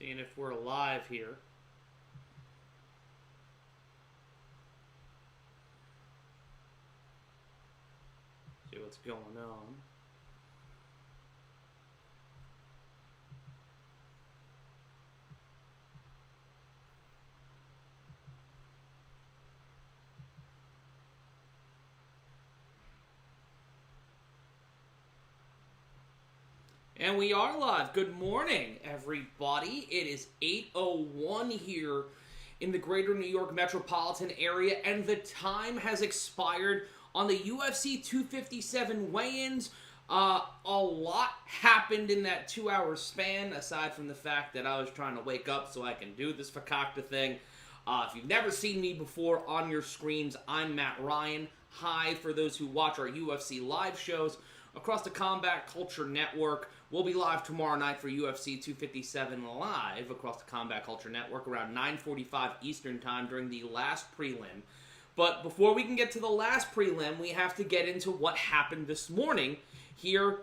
Seeing if we're live here. See what's going on. And we are live. Good morning, everybody. It is 8:01 here in the greater New York metropolitan area, and the time has expired on the UFC 257 weigh-ins. A lot happened in that 2-hour span, aside from the fact that I was trying to wake up so I can do this fakakta thing. If you've never seen me before on your screens, I'm Matt Ryan. Hi, for those who watch our UFC live shows across the Combat Culture Network. We'll be live tomorrow night for UFC 257 live across the Combat Culture Network around 9:45 Eastern Time during the last prelim. But before we can get to the last prelim, we have to get into what happened this morning here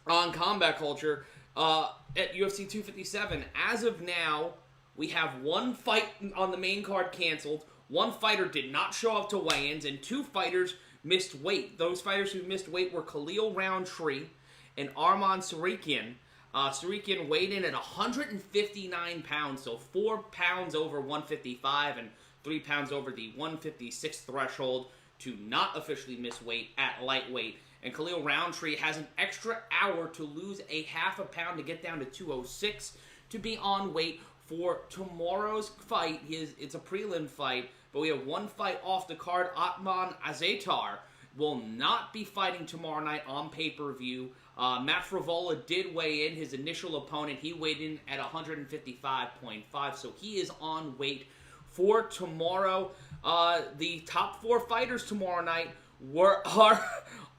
on Combat Culture at UFC 257. As of now, we have one fight on the main card canceled, one fighter did not show up to weigh-ins, and two fighters missed weight. Those fighters who missed weight were Khalil Rountree and Arman Tsarukyan. Tsarukyan weighed in at 159 pounds, so 4 pounds over 155 and 3 pounds over the 156 threshold to not officially miss weight at lightweight. And Khalil Rountree has an extra hour to lose a half a pound to get down to 206 to be on weight for tomorrow's fight. It's a prelim fight, but we have one fight off the card. Ottman Azaitar will not be fighting tomorrow night on pay-per-view. Matt Frevola did weigh in. His initial opponent, he weighed in at 155.5, so he is on weight for tomorrow. The top four fighters tomorrow night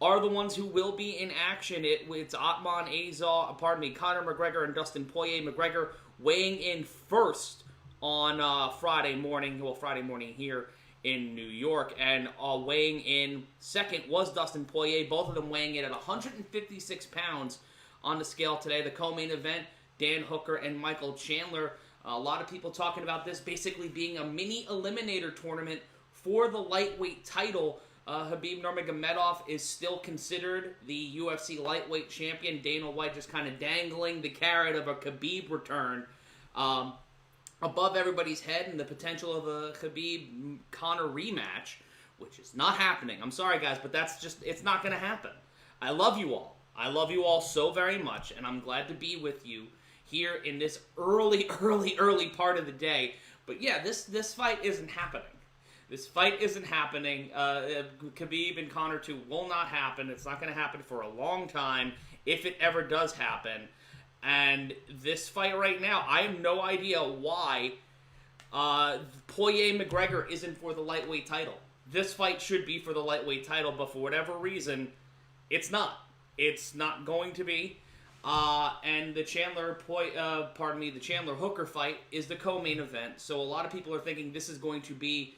are the ones who will be in action. It's Ottman, Conor McGregor, and Dustin Poirier. McGregor weighing in first on Friday morning here in New York, and weighing in second was Dustin Poirier, both of them weighing in at 156 pounds on the scale today. The co-main event, Dan Hooker and Michael Chandler. A lot of people talking about this basically being a mini eliminator tournament for the lightweight title. Khabib Nurmagomedov is still considered the UFC lightweight champion. Dana White just kind of dangling the carrot of a Khabib return above everybody's head, and the potential of a Khabib-Conor rematch, which is not happening. I'm sorry, guys, but it's not going to happen. I love you all. I love you all so very much, and I'm glad to be with you here in this early part of the day. But yeah, this fight isn't happening. This fight isn't happening. Khabib and Conor 2 will not happen. It's not going to happen for a long time, if it ever does happen. And this fight right now, I have no idea why Poirier-McGregor isn't for the lightweight title. This fight should be for the lightweight title, but for whatever reason, it's not. It's not going to be. And the Chandler-Hooker fight is the co-main event. So a lot of people are thinking this is going to be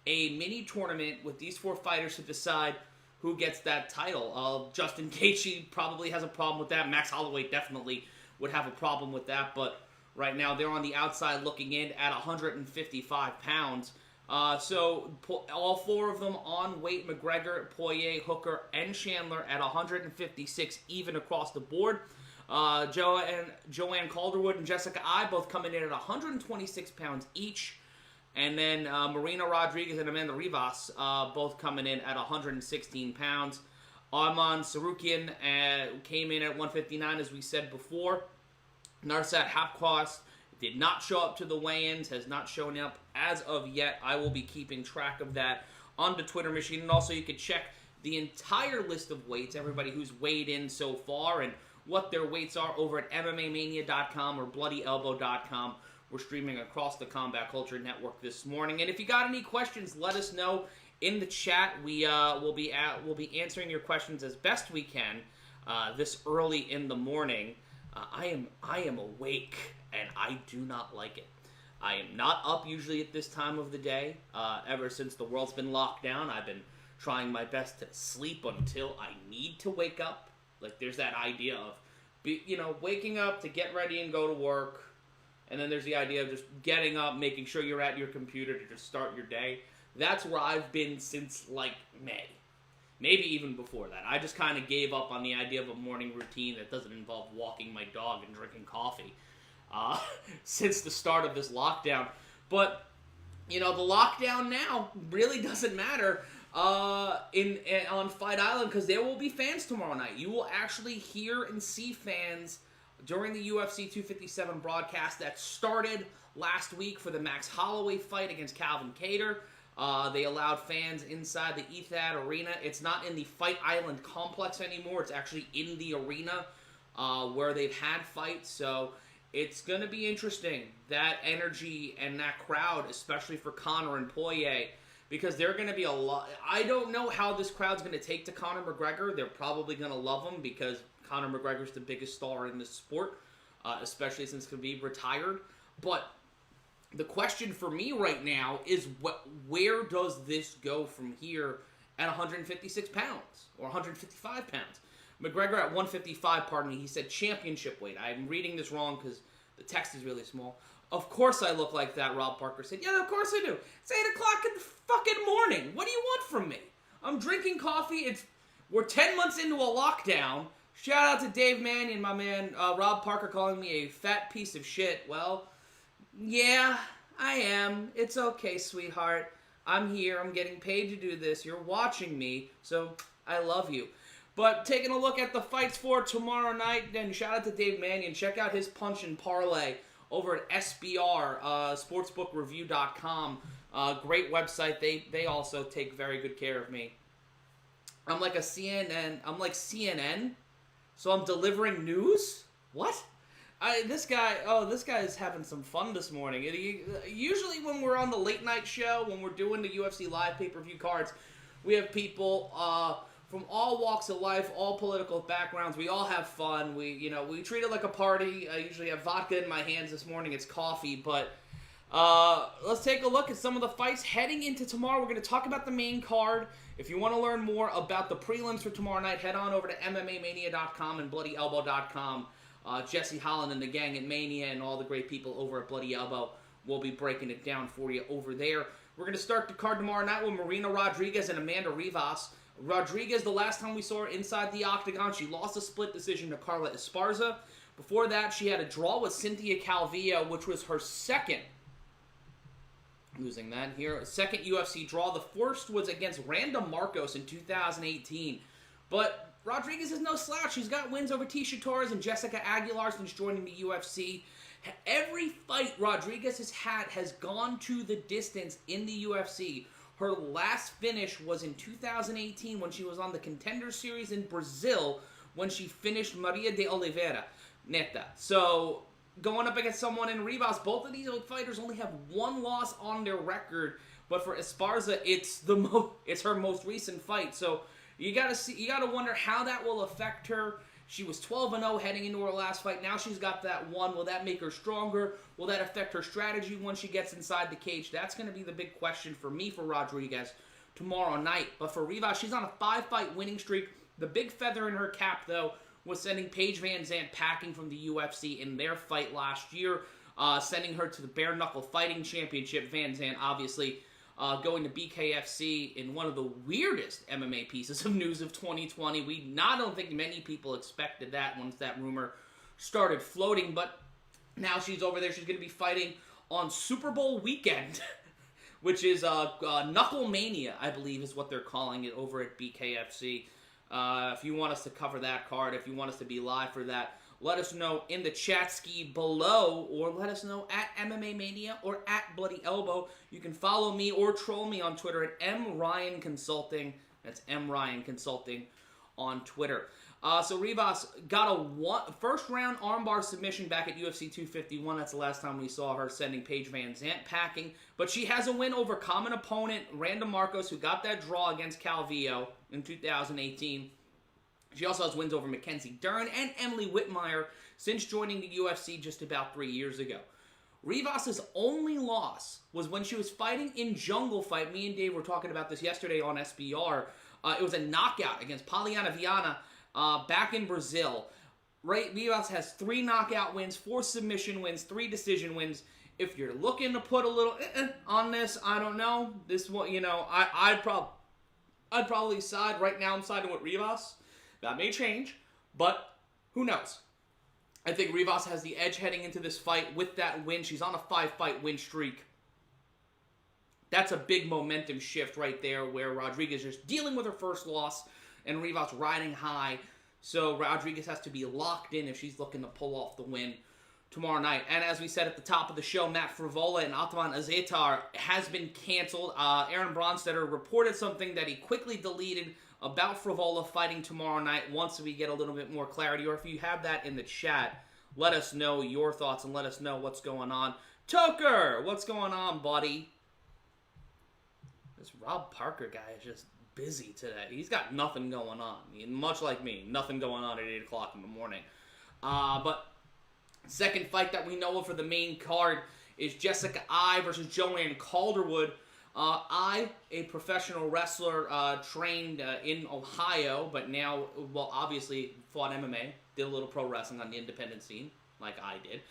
a mini tournament with these four fighters to decide who gets that title. Justin Gaethje probably has a problem with that. Max Holloway definitely would have a problem with that, but right now they're on the outside looking in at 155 pounds. So all four of them on weight: McGregor, Poirier, Hooker, and Chandler at 156 even across the board. Joanne Calderwood and Jessica Eye both coming in at 126 pounds each. And then Marina Rodriguez and Amanda Ribas both coming in at 116 pounds. Arman Tsarukyan came in at 159, as we said before. Nasrat Haqparast did not show up to the weigh-ins, has not shown up as of yet. I will be keeping track of that on the Twitter machine. And also you can check the entire list of weights, everybody who's weighed in so far, and what their weights are over at MMAmania.com or BloodyElbow.com. We're streaming across the Combat Culture Network this morning. And if you got any questions, let us know in the chat. We'll be answering your questions as best we can this early in the morning. I am awake, and I do not like it. I am not up usually at this time of the day. Ever since the world's been locked down, I've been trying my best to sleep until I need to wake up. Like, there's that idea of, waking up to get ready and go to work, And then there's the idea of just getting up, making sure you're at your computer to just start your day. That's where I've been since, like, May. Maybe even before that. I just kind of gave up on the idea of a morning routine that doesn't involve walking my dog and drinking coffee since the start of this lockdown. But, you know, the lockdown now really doesn't matter on Fight Island because there will be fans tomorrow night. You will actually hear and see fans during the UFC 257 broadcast that started last week for the Max Holloway fight against Calvin Kattar. They allowed fans inside the Etihad Arena. It's not in the Fight Island complex anymore. It's actually in the arena where they've had fights. So it's going to be interesting, that energy and that crowd, especially for Conor and Poirier, because they're going to be a lot. I don't know how this crowd's going to take to Conor McGregor. They're probably going to love him because Conor McGregor's the biggest star in this sport, especially since Khabib retired. But the question for me right now is where does this go from here at 156 pounds or 155 pounds? McGregor at 155, pardon me, he said championship weight. I'm reading this wrong because the text is really small. Of course I look like that, Rob Parker said. Yeah, of course I do. It's 8 o'clock in the fucking morning. What do you want from me? I'm drinking coffee. We're 10 months into a lockdown. Shout out to Dave Mannion, my man. Rob Parker calling me a fat piece of shit. Well, yeah, I am. It's okay, sweetheart. I'm here. I'm getting paid to do this. You're watching me, so I love you. But taking a look at the fights for tomorrow night, then shout out to Dave Mannion. Check out his punch and parlay over at SBR, sportsbookreview.com. Great website. They also take very good care of me. I'm like CNN, so I'm delivering news? What? This guy is having some fun this morning. Usually when we're on the late night show, when we're doing the UFC live pay-per-view cards, we have people from all walks of life, all political backgrounds. We all have fun. We treat it like a party. I usually have vodka in my hands. This morning it's coffee, but let's take a look at some of the fights heading into tomorrow. We're going to talk about the main card. If you want to learn more about the prelims for tomorrow night, head on over to MMAMania.com and BloodyElbow.com. Jesse Holland and the gang at Mania and all the great people over at Bloody Elbow will be breaking it down for you over there. We're going to start the card tomorrow night with Marina Rodriguez and Amanda Ribas. Rodriguez, the last time we saw her inside the octagon, she lost a split decision to Carla Esparza. Before that, she had a draw with Cynthia Calvillo, which was her second UFC draw. The first was against Randa Marcos in 2018. But Rodriguez is no slouch. She's got wins over Tisha Torres and Jessica Aguilar since joining the UFC. Every fight Rodriguez has had has gone to the distance in the UFC. Her last finish was in 2018 when she was on the Contender Series in Brazil when she finished Maria de Oliveira, Neta. So, going up against someone in Ribas, both of these fighters only have one loss on their record, but for Esparza, it's her most recent fight. So, you gotta wonder how that will affect her. She was 12-0 heading into her last fight. Now she's got that one. Will that make her stronger? Will that affect her strategy once she gets inside the cage? That's going to be the big question for me for Rodriguez tomorrow night. But for Ribas, she's on a 5-fight winning streak. The big feather in her cap, though, was sending Paige Van Zandt packing from the UFC in their fight last year, sending her to the Bare Knuckle Fighting Championship. Van Zandt, obviously, going to BKFC in one of the weirdest MMA pieces of news of 2020. I don't think many people expected that once that rumor started floating, but now she's over there. She's going to be fighting on Super Bowl weekend, which is Knuckle Mania, I believe is what they're calling it over at BKFC. If you want us to cover that card, if you want us to be live for that, let us know in the chat ski below, or let us know at MMA Mania or at Bloody Elbow. You can follow me or troll me on Twitter at MRyanConsulting. That's MRyanConsulting on Twitter. So Ribas got a first-round armbar submission back at UFC 251. That's the last time we saw her sending Paige Van Zandt packing. But she has a win over common opponent Randa Marcos, who got that draw against Calvillo in 2018. She also has wins over Mackenzie Dern and Emily Whitmire since joining the UFC just about 3 years ago. Ribas' only loss was when she was fighting in Jungle Fight. Me and Dave were talking about this yesterday on SBR. It was a knockout against Poliana Viana back in Brazil. Ribas has 3 knockout wins, 4 submission wins, 3 decision wins. If you're looking to put a little on this, I don't know. This one, I'd probably side. Right now, I'm siding with Ribas. That may change, but who knows? I think Ribas has the edge heading into this fight with that win. She's on a 5-fight win streak. That's a big momentum shift right there, where Rodriguez is dealing with her first loss and Ribas riding high. So Rodriguez has to be locked in if she's looking to pull off the win tomorrow night. And as we said at the top of the show, Matt Frevola and Ottman Azaitar has been canceled. Aaron Bronstetter reported something that he quickly deleted about Frevola fighting tomorrow night once we get a little bit more clarity. Or if you have that in the chat, let us know your thoughts and let us know what's going on. Tucker, what's going on, buddy? This Rob Parker guy is just busy today. He's got nothing going on. Much like me, nothing going on at 8 o'clock in the morning. But second fight that we know of for the main card is Jessica Eye versus Joanne Calderwood. Eye, a professional wrestler trained in Ohio, but now, well, obviously fought MMA, did a little pro wrestling on the independent scene, like I did,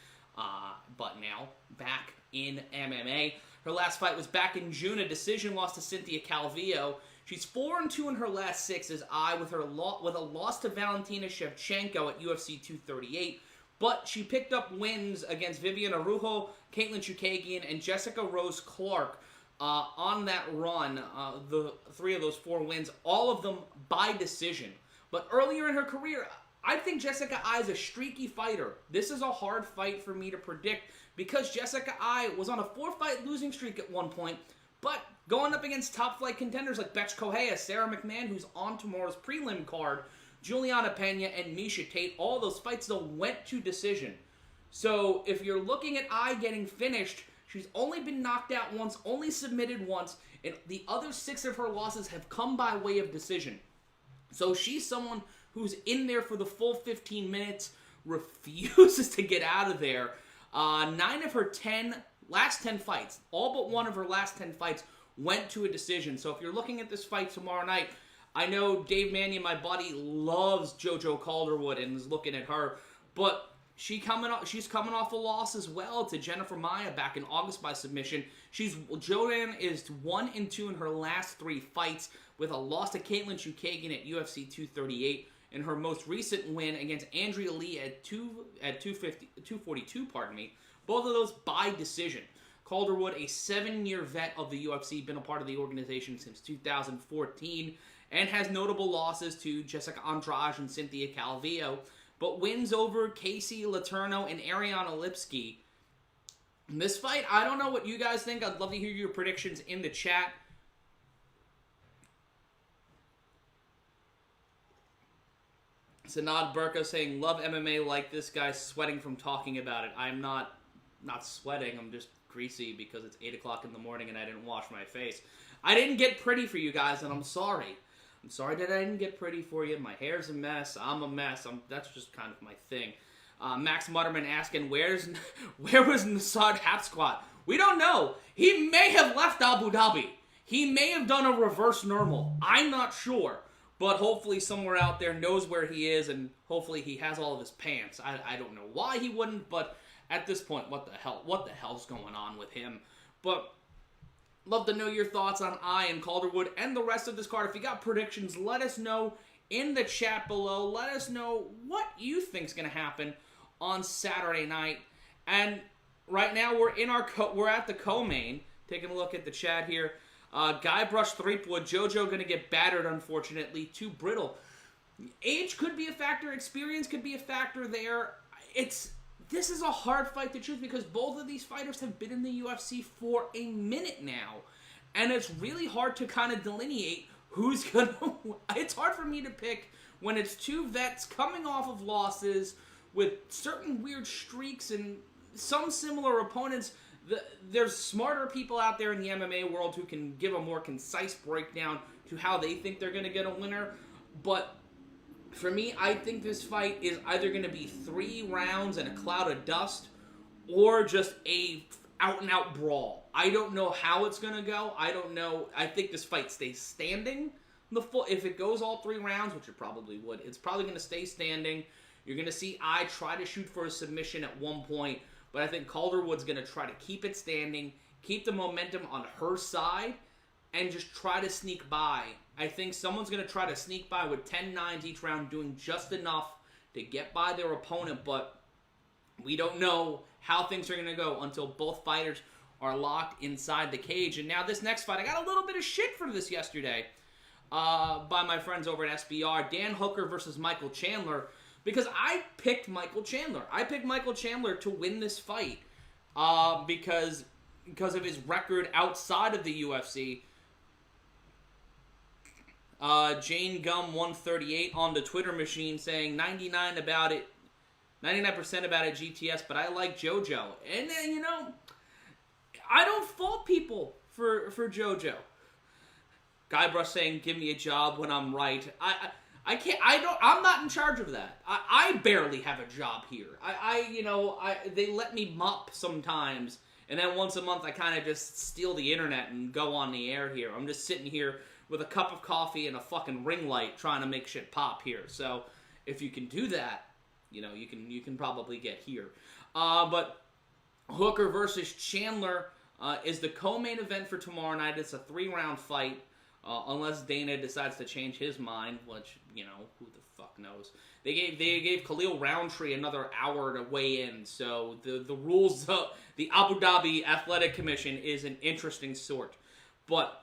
but now back in MMA. Her last fight was back in June, a decision loss to Cynthia Calvillo. She's 4-2 in her last 6 as Eye with a loss to Valentina Shevchenko at UFC 238. But she picked up wins against Vivian Araujo, Caitlin Chukagian, and Jessica Rose Clark on that run. The 3 of those 4 wins, all of them by decision. But earlier in her career, I think Jessica Eye is a streaky fighter. This is a hard fight for me to predict because Jessica Eye was on a 4-fight losing streak at one point, but going up against top-flight contenders like Betch Correia, Sara McMann, who's on tomorrow's prelim card, Julianna, Pena, and Miesha Tate, all those fights, though, went to decision. So if you're looking at Eye getting finished, she's only been knocked out once, only submitted once, and the other 6 of her losses have come by way of decision. So she's someone who's in there for the full 15 minutes, refuses to get out of there. 9 of her last 10 fights, all but 1 of her last 10 fights, went to a decision. So if you're looking at this fight tomorrow night, I know Dave Mania, my buddy, loves JoJo Calderwood and is looking at her, but she's coming off a loss as well to Jennifer Maia back in August by submission. Joanne is 1-2 in her last 3 fights with a loss to Caitlin Chukagian at UFC 238 and her most recent win against Andrea Lee at 242. Both of those by decision. Calderwood, a 7-year vet of the UFC, been a part of the organization since 2014, and has notable losses to Jessica Andrade and Cynthia Calvillo, but wins over Casey Letourneau and Ariana Lipsky. In this fight, I don't know what you guys think. I'd love to hear your predictions in the chat. Sanad Burka saying, love MMA like this guy, sweating from talking about it. I'm not sweating, I'm just greasy because it's 8 o'clock in the morning and I didn't wash my face. I didn't get pretty for you guys, and I'm sorry. I'm sorry that I didn't get pretty for you. My hair's a mess. I'm a mess. That's just kind of my thing. Max Mutterman asking, where was Nasrat Haqparast? We don't know. He may have left Abu Dhabi. He may have done a reverse normal. I'm not sure. But hopefully somewhere out there knows where he is, and hopefully he has all of his pants. I don't know why he wouldn't, but at this point, what the hell's going on with him? But love to know your thoughts on Eye and Calderwood and the rest of this card. If you got predictions, let us know in the chat below. Let us know what you think's going to happen on Saturday night. And right now we're at the co-main. Taking a look at the chat here. Guybrush Threepwood, JoJo going to get battered, unfortunately. Too brittle. Age could be a factor. Experience could be a factor there. This is a hard fight to choose because both of these fighters have been in the UFC for a minute now. And it's really hard to kind of delineate who's going to... It's hard for me to pick when it's 2 vets coming off of losses with certain weird streaks and some similar opponents. There's smarter people out there in the MMA world who can give a more concise breakdown to how they think they're going to get a winner. But for me, I think this fight is either going to be 3 rounds and a cloud of dust or just a out-and-out brawl. I don't know how it's going to go. I don't know. I think this fight stays standing. If it goes all 3 rounds, which it probably would, it's probably going to stay standing. You're going to see I try to shoot for a submission at one point, but I think Calderwood's going to try to keep it standing, keep the momentum on her side, and just try to sneak by. I think someone's going to try to sneak by with 10-9s each round, doing just enough to get by their opponent, but we don't know how things are going to go until both fighters are locked inside the cage. And now this next fight, I got a little bit of shit for this yesterday by my friends over at SBR. Dan Hooker versus Michael Chandler, because I picked Michael Chandler. I picked Michael Chandler to win this fight because of his record outside of the UFC. Jane Gum 138 on the Twitter machine saying 99% about it GTS, but I like JoJo. And then, I don't fault people for JoJo. Guybrush saying give me a job when I'm right. I'm not in charge of that. I barely have a job here. They let me mop sometimes, and then once a month I kind of just steal the internet and go on the air here. I'm just sitting here with a cup of coffee and a fucking ring light trying to make shit pop here. So if you can do that, you can probably get here. But Hooker versus Chandler is the co-main event for tomorrow night. It's a 3-round fight, unless Dana decides to change his mind, which, who the fuck knows. They gave Khalil Rountree another hour to weigh in, so the rules of the Abu Dhabi Athletic Commission is an interesting sort. But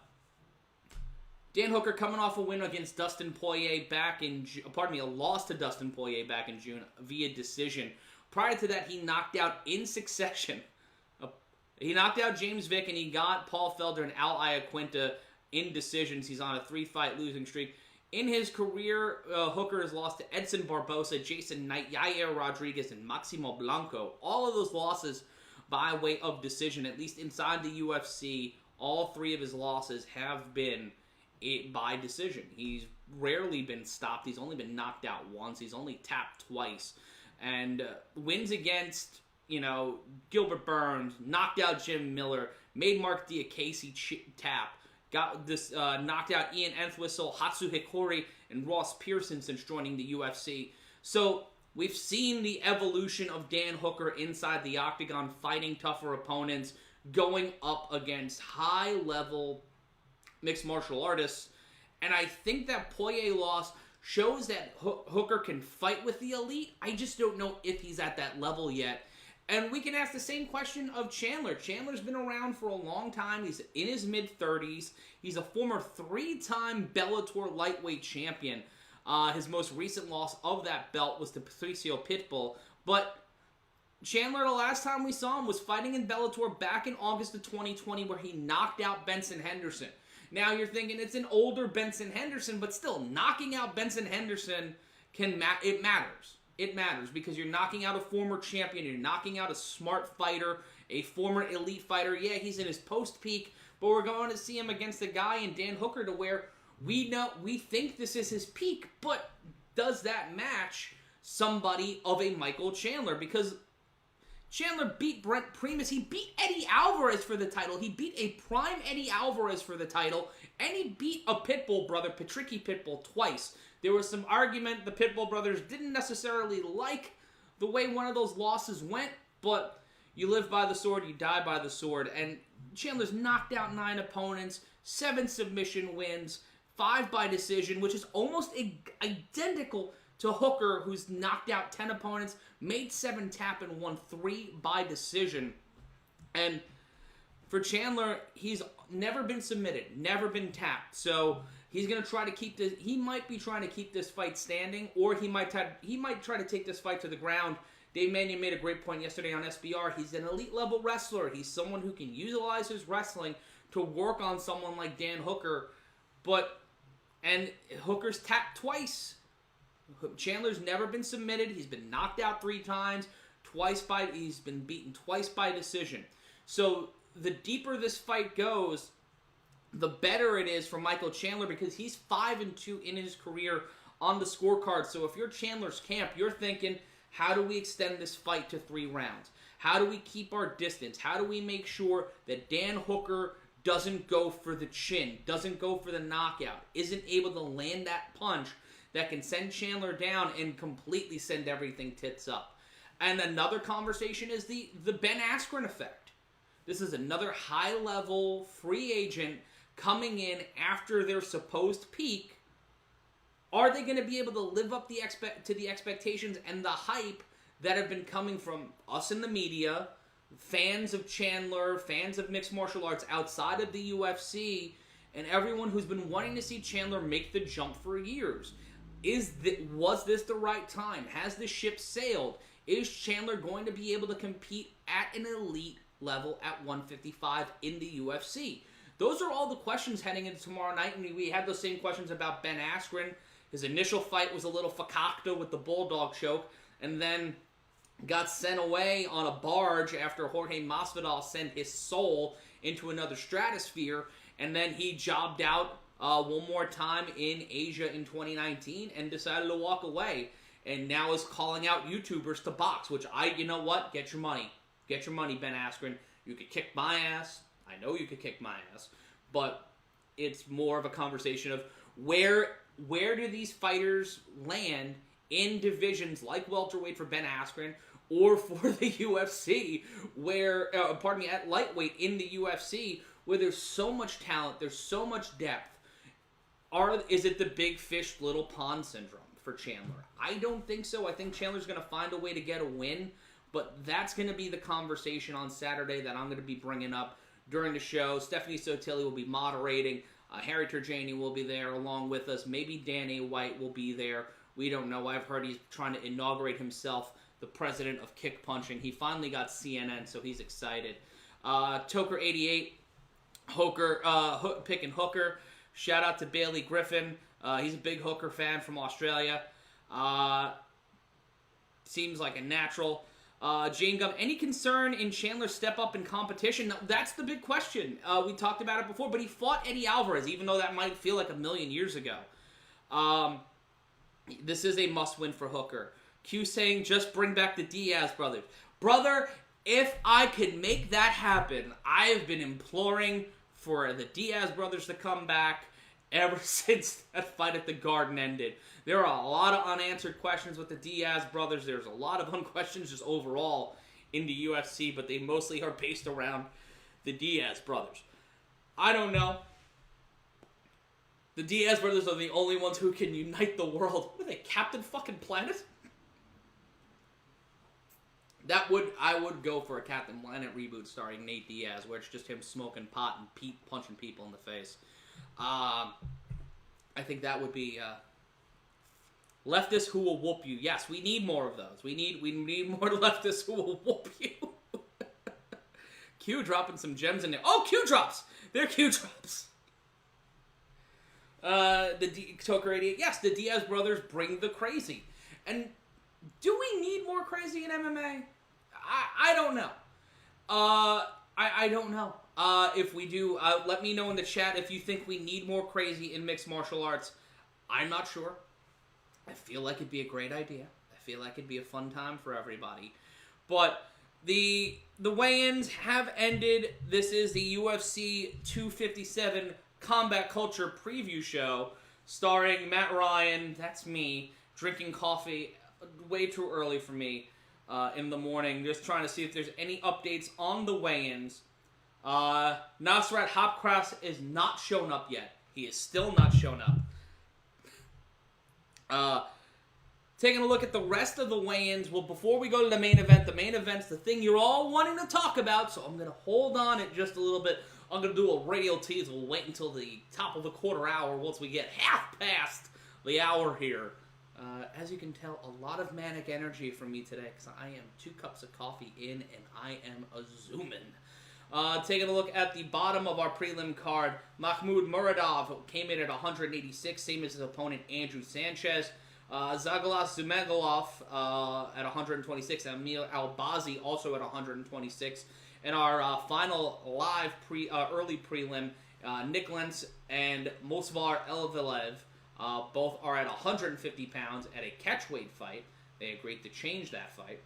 Dan Hooker coming off a win against Dustin Poirier a loss to Dustin Poirier back in June via decision. Prior to that, he knocked out in succession. He knocked out James Vick, and he got Paul Felder and Al Iaquinta in decisions. He's on a 3-fight losing streak. In his career, Hooker has lost to Edson Barbosa, Jason Knight, Yair Rodriguez, and Maximo Blanco. All of those losses by way of decision, at least inside the UFC. All 3 of his losses have been by decision. He's rarely been stopped. He's only been knocked out once. He's only tapped twice. And wins against, Gilbert Burns, knocked out Jim Miller, made Mark Diakase tap, got this knocked out Ian Entwistle, Hatsu Hikori, and Ross Pearson since joining the UFC. So we've seen the evolution of Dan Hooker inside the octagon, fighting tougher opponents, going up against high-level mixed martial artists, and I think that Poirier loss shows that Hooker can fight with the elite. I just don't know if he's at that level yet. And we can ask the same question of Chandler. Chandler's been around for a long time. He's in his mid-30s. He's a former 3-time Bellator lightweight champion. His most recent loss of that belt was to Patricio Pitbull. But Chandler, the last time we saw him, was fighting in Bellator back in August of 2020, where he knocked out Benson Henderson. Now you're thinking it's an older Benson Henderson, but still, knocking out Benson Henderson it matters. It matters because you're knocking out a former champion, you're knocking out a smart fighter, a former elite fighter. Yeah, he's in his post-peak, but we're going to see him against a guy in Dan Hooker to where we think this is his peak, but does that match somebody of a Michael Chandler? Because Chandler beat Brent Primus. He beat Eddie Alvarez for the title. He beat a prime Eddie Alvarez for the title. And he beat a Pitbull brother, Patricky Pitbull, twice. There was some argument the Pitbull brothers didn't necessarily like the way one of those losses went. But you live by the sword, you die by the sword. And Chandler's knocked out 9 opponents, 7 submission wins, 5 by decision, which is almost identical to Hooker, who's knocked out 10 opponents, made 7 tap, and won 3 by decision. And for Chandler, he's never been submitted, never been tapped. So he's going to try to keep this. He might be trying to keep this fight standing, or he might try to take this fight to the ground. Dave Mannion made a great point yesterday on SBR. He's an elite level wrestler. He's someone who can utilize his wrestling to work on someone like Dan Hooker. And Hooker's tapped twice. Chandler's never been submitted. He's been knocked out 3 times. He's been beaten twice by decision. So the deeper this fight goes, the better it is for Michael Chandler, because he's 5-2 in his career on the scorecard. So if you're Chandler's camp, you're thinking, how do we extend this fight to 3 rounds? How do we keep our distance? How do we make sure that Dan Hooker doesn't go for the chin, doesn't go for the knockout, isn't able to land that punch that can send Chandler down and completely send everything tits up. And another conversation is the Ben Askren effect. This is another high-level free agent coming in after their supposed peak. Are they going to be able to live up to the expectations and the hype that have been coming from us in the media, fans of Chandler, fans of mixed martial arts outside of the UFC, and everyone who's been wanting to see Chandler make the jump for years? Was this the right time? Has the ship sailed? Is Chandler going to be able to compete at an elite level at 155 in the UFC? Those are all the questions heading into tomorrow night, and we had those same questions about Ben Askren. His initial fight was a little fakakta with the bulldog choke, and then got sent away on a barge after Jorge Masvidal sent his soul into another stratosphere, and then he jobbed out one more time in Asia in 2019 and decided to walk away, and now is calling out YouTubers to box, which you know what? Get your money. Get your money, Ben Askren. You could kick my ass. I know you could kick my ass. But it's more of a conversation of where do these fighters land in divisions like welterweight for Ben Askren or for the UFC, where, at lightweight in the UFC, where there's so much talent, there's so much depth. Is it the big fish, little pond syndrome for Chandler? I don't think so. I think Chandler's going to find a way to get a win, but that's going to be the conversation on Saturday that I'm going to be bringing up during the show. Stephanie Sotilli will be moderating. Harry Turjani will be there along with us. Maybe Danny White will be there. We don't know. I've heard he's trying to inaugurate himself the president of kick punching. He finally got CNN, so he's excited. Toker88, Hooker, picking Hooker. Shout out to Bailey Griffin. He's a big Hooker fan from Australia. Seems like a natural. Jane Gum, any concern in Chandler's step up in competition? Now, that's the big question. We talked about it before, but he fought Eddie Alvarez, even though that might feel like a million years ago. This is a must-win for Hooker. Q saying, just bring back the Diaz brothers. Brother, if I could make that happen, I have been imploring for the Diaz brothers to come back ever since that fight at the Garden ended. There are a lot of unanswered questions with the Diaz brothers. There's a lot of questions just overall in the UFC, but they mostly are based around the Diaz brothers. I don't know. The Diaz brothers are the only ones who can unite the world. What are they, Captain fucking Planet? I would go for a Captain Planet reboot starring Nate Diaz, where it's just him smoking pot and punching people in the face. I think that would be leftists who will whoop you. Yes, we need more of those. We need more leftists who will whoop you. Q dropping some gems in there. Oh, Q drops! They're Q drops. Toker 88. Yes, the Diaz brothers bring the crazy. And do we need more crazy in MMA? I don't know. I don't know. If we do, let me know in the chat if you think we need more crazy in mixed martial arts. I'm not sure. I feel like it'd be a great idea. I feel like it'd be a fun time for everybody. But the weigh-ins have ended. This is the UFC 257 Combat Culture preview show starring Matt Ryan, that's me, drinking coffee way too early for me in the morning, just trying to see if there's any updates on the weigh-ins. Nasrat Haqparast is not shown up yet. He is still not shown up. Taking a look at the rest of the weigh-ins. Well, before we go to the main event's the thing you're all wanting to talk about, so I'm going to hold on it just a little bit. I'm going to do a radio tease. We'll wait until the top of the quarter hour once we get half past the hour here. As you can tell, a lot of manic energy from me today because I am 2 cups of coffee in and I am a-zoomin'. Taking a look at the bottom of our prelim card, Makhmud Muradov came in at 186, same as his opponent Andrew Sanchez. Zagalas Zumagulov at 126, and Emil Albazi also at 126. And our final live early prelim, Nick Lentz and Movsar Elvilev both are at 150 pounds at a catchweight fight. They agreed to change that fight.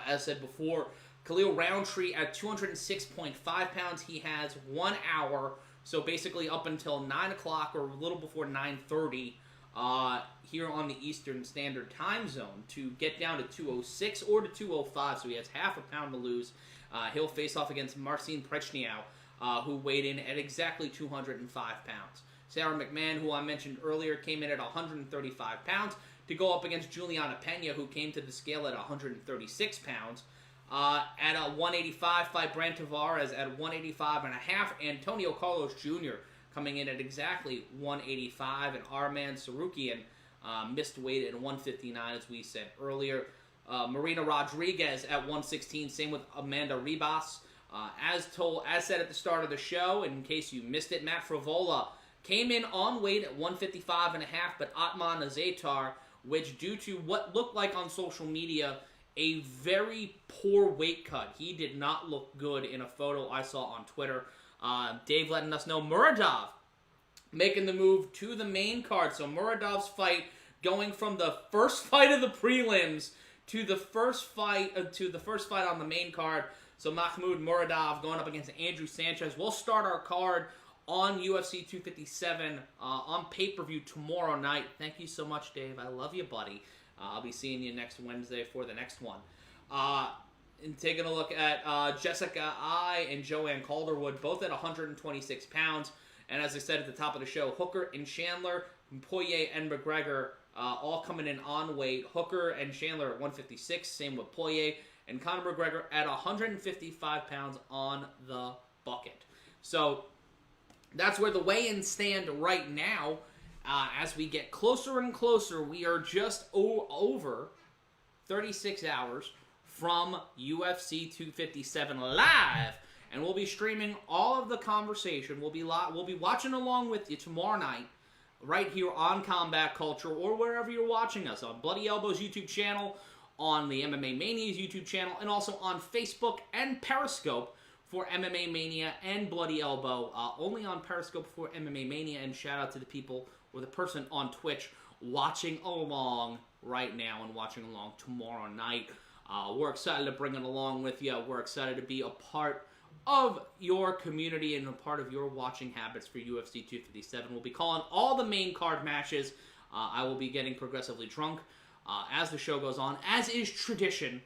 As said before, Khalil Rountree at 206.5 pounds. He has 1 hour, so basically up until 9 o'clock or a little before 9:30 here on the Eastern Standard Time Zone to get down to 206 or to 205, so he has half a pound to lose. He'll face off against Marcin Prachnio, who weighed in at exactly 205 pounds. Sara McMann, who I mentioned earlier, came in at 135 pounds to go up against Julianna Pena, who came to the scale at 136 pounds. At a 185, fight Brant Tavares at 185.5. Antonio Carlos Jr. coming in at exactly 185. And Arman Tsarukyan missed weight at 159, as we said earlier. Marina Rodriguez at 116. Same with Amanda Ribas. As said at the start of the show, in case you missed it, Matt Frevola came in on weight at 155.5, but Ottman Azaitar, which due to what looked like on social media a very poor weight cut, he did not look good in a photo I saw on Twitter. Dave letting us know Muradov making the move to the main card. So Muradov's fight going from the first fight of the prelims to the first fight on the main card. So Makhmud Muradov going up against Andrew Sanchez. We'll start our card on UFC 257 on pay-per-view tomorrow night. Thank you so much, Dave. I love you, buddy. I'll be seeing you next Wednesday for the next one. And taking a look at Jessica I and Joanne Calderwood, both at 126 pounds. And as I said at the top of the show, Hooker and Chandler, Poirier and McGregor, all coming in on weight. Hooker and Chandler at 156, same with Poirier. And Conor McGregor at 155 pounds on the bucket. So that's where the weigh-ins stand right now. As we get closer and closer, we are just over 36 hours from UFC 257 live. And we'll be streaming all of the conversation. We'll be watching along with you tomorrow night, right here on Combat Culture, or wherever you're watching us, on Bloody Elbow's YouTube channel, on the MMA Mania's YouTube channel, and also on Facebook and Periscope for MMA Mania and Bloody Elbow. Only on Periscope for MMA Mania, and shout out to the people or the person on Twitch watching along right now and watching along tomorrow night. We're excited to bring it along with you. We're excited to be a part of your community and a part of your watching habits for UFC 257. We'll be calling all the main card matches. I will be getting progressively drunk as the show goes on, as is tradition.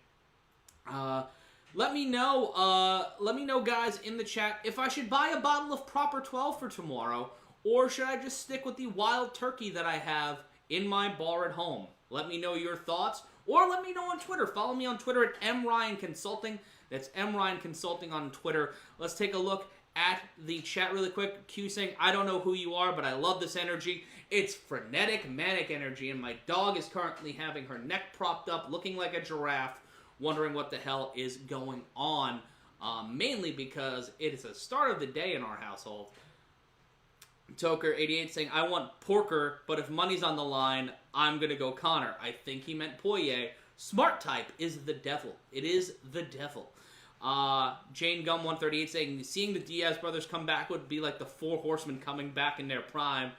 Let me know, guys, in the chat if I should buy a bottle of Proper 12 for tomorrow, or should I just stick with the wild turkey that I have in my bar at home? Let me know your thoughts, or let me know on Twitter. Follow me on Twitter at MRyanConsulting. That's MRyanConsulting on Twitter. Let's take a look at the chat really quick. Q saying, I don't know who you are, but I love this energy. It's frenetic, manic energy, and my dog is currently having her neck propped up, looking like a giraffe, wondering what the hell is going on, mainly because it is the start of the day in our household. Toker88 saying, I want Porker, but if money's on the line, I'm going to go Conor. I think he meant Poirier. Smart type is the devil. It is the devil. Jane Gum 138 saying, seeing the Diaz brothers come back would be like the Four Horsemen coming back in their prime.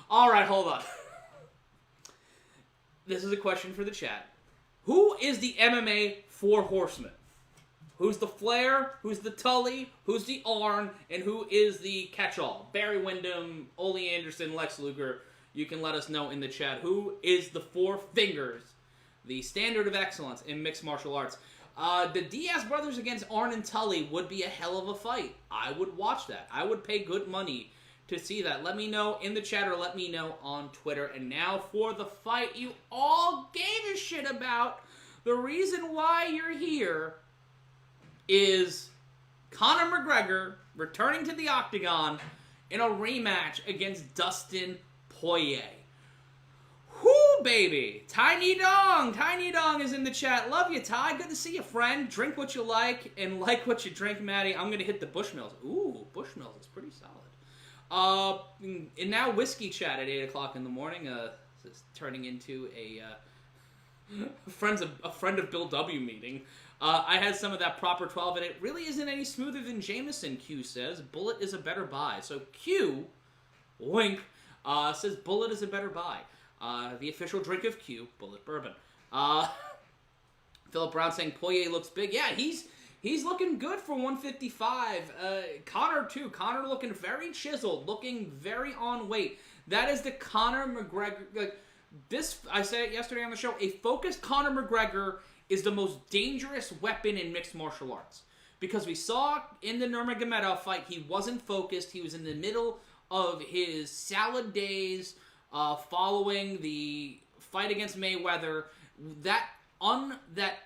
All right, hold on. This is a question for the chat. Who is the MMA Four Horsemen? Who's the Flair? Who's the Tully? Who's the Arn? And who is the catch-all? Barry Windham, Ole Anderson, Lex Luger. You can let us know in the chat. Who is the Four Fingers? The standard of excellence in mixed martial arts. The Diaz brothers against Arn and Tully would be a hell of a fight. I would watch that. I would pay good money to see that. Let me know in the chat or let me know on Twitter. And now for the fight you all gave a shit about. The reason why you're here is Conor McGregor returning to the octagon in a rematch against Dustin Poirier. Whoo, baby. Tiny Dong is in the chat. Love you, Ty. Good to see you, friend. Drink what you like and like what you drink, Maddie. I'm going to hit the Bushmills. Ooh, Bushmills is pretty solid. And now whiskey chat at 8 o'clock in the morning. This is turning into a friend of Bill W meeting. I had some of that Proper 12, and it really isn't any smoother than Jameson, Q says. Bullet is a better buy. So Q, wink, says Bullet is a better buy. The official drink of Q, Bullet Bourbon. Philip Brown saying Poirier looks big. Yeah, He's looking good for 155. Conor, too. Conor looking very chiseled, looking very on weight. That is the Conor McGregor. Like, this, I said it yesterday on the show, a focused Conor McGregor is the most dangerous weapon in mixed martial arts. Because we saw in the Nurmagomedov fight, he wasn't focused. He was in the middle of his salad days following the fight against Mayweather. That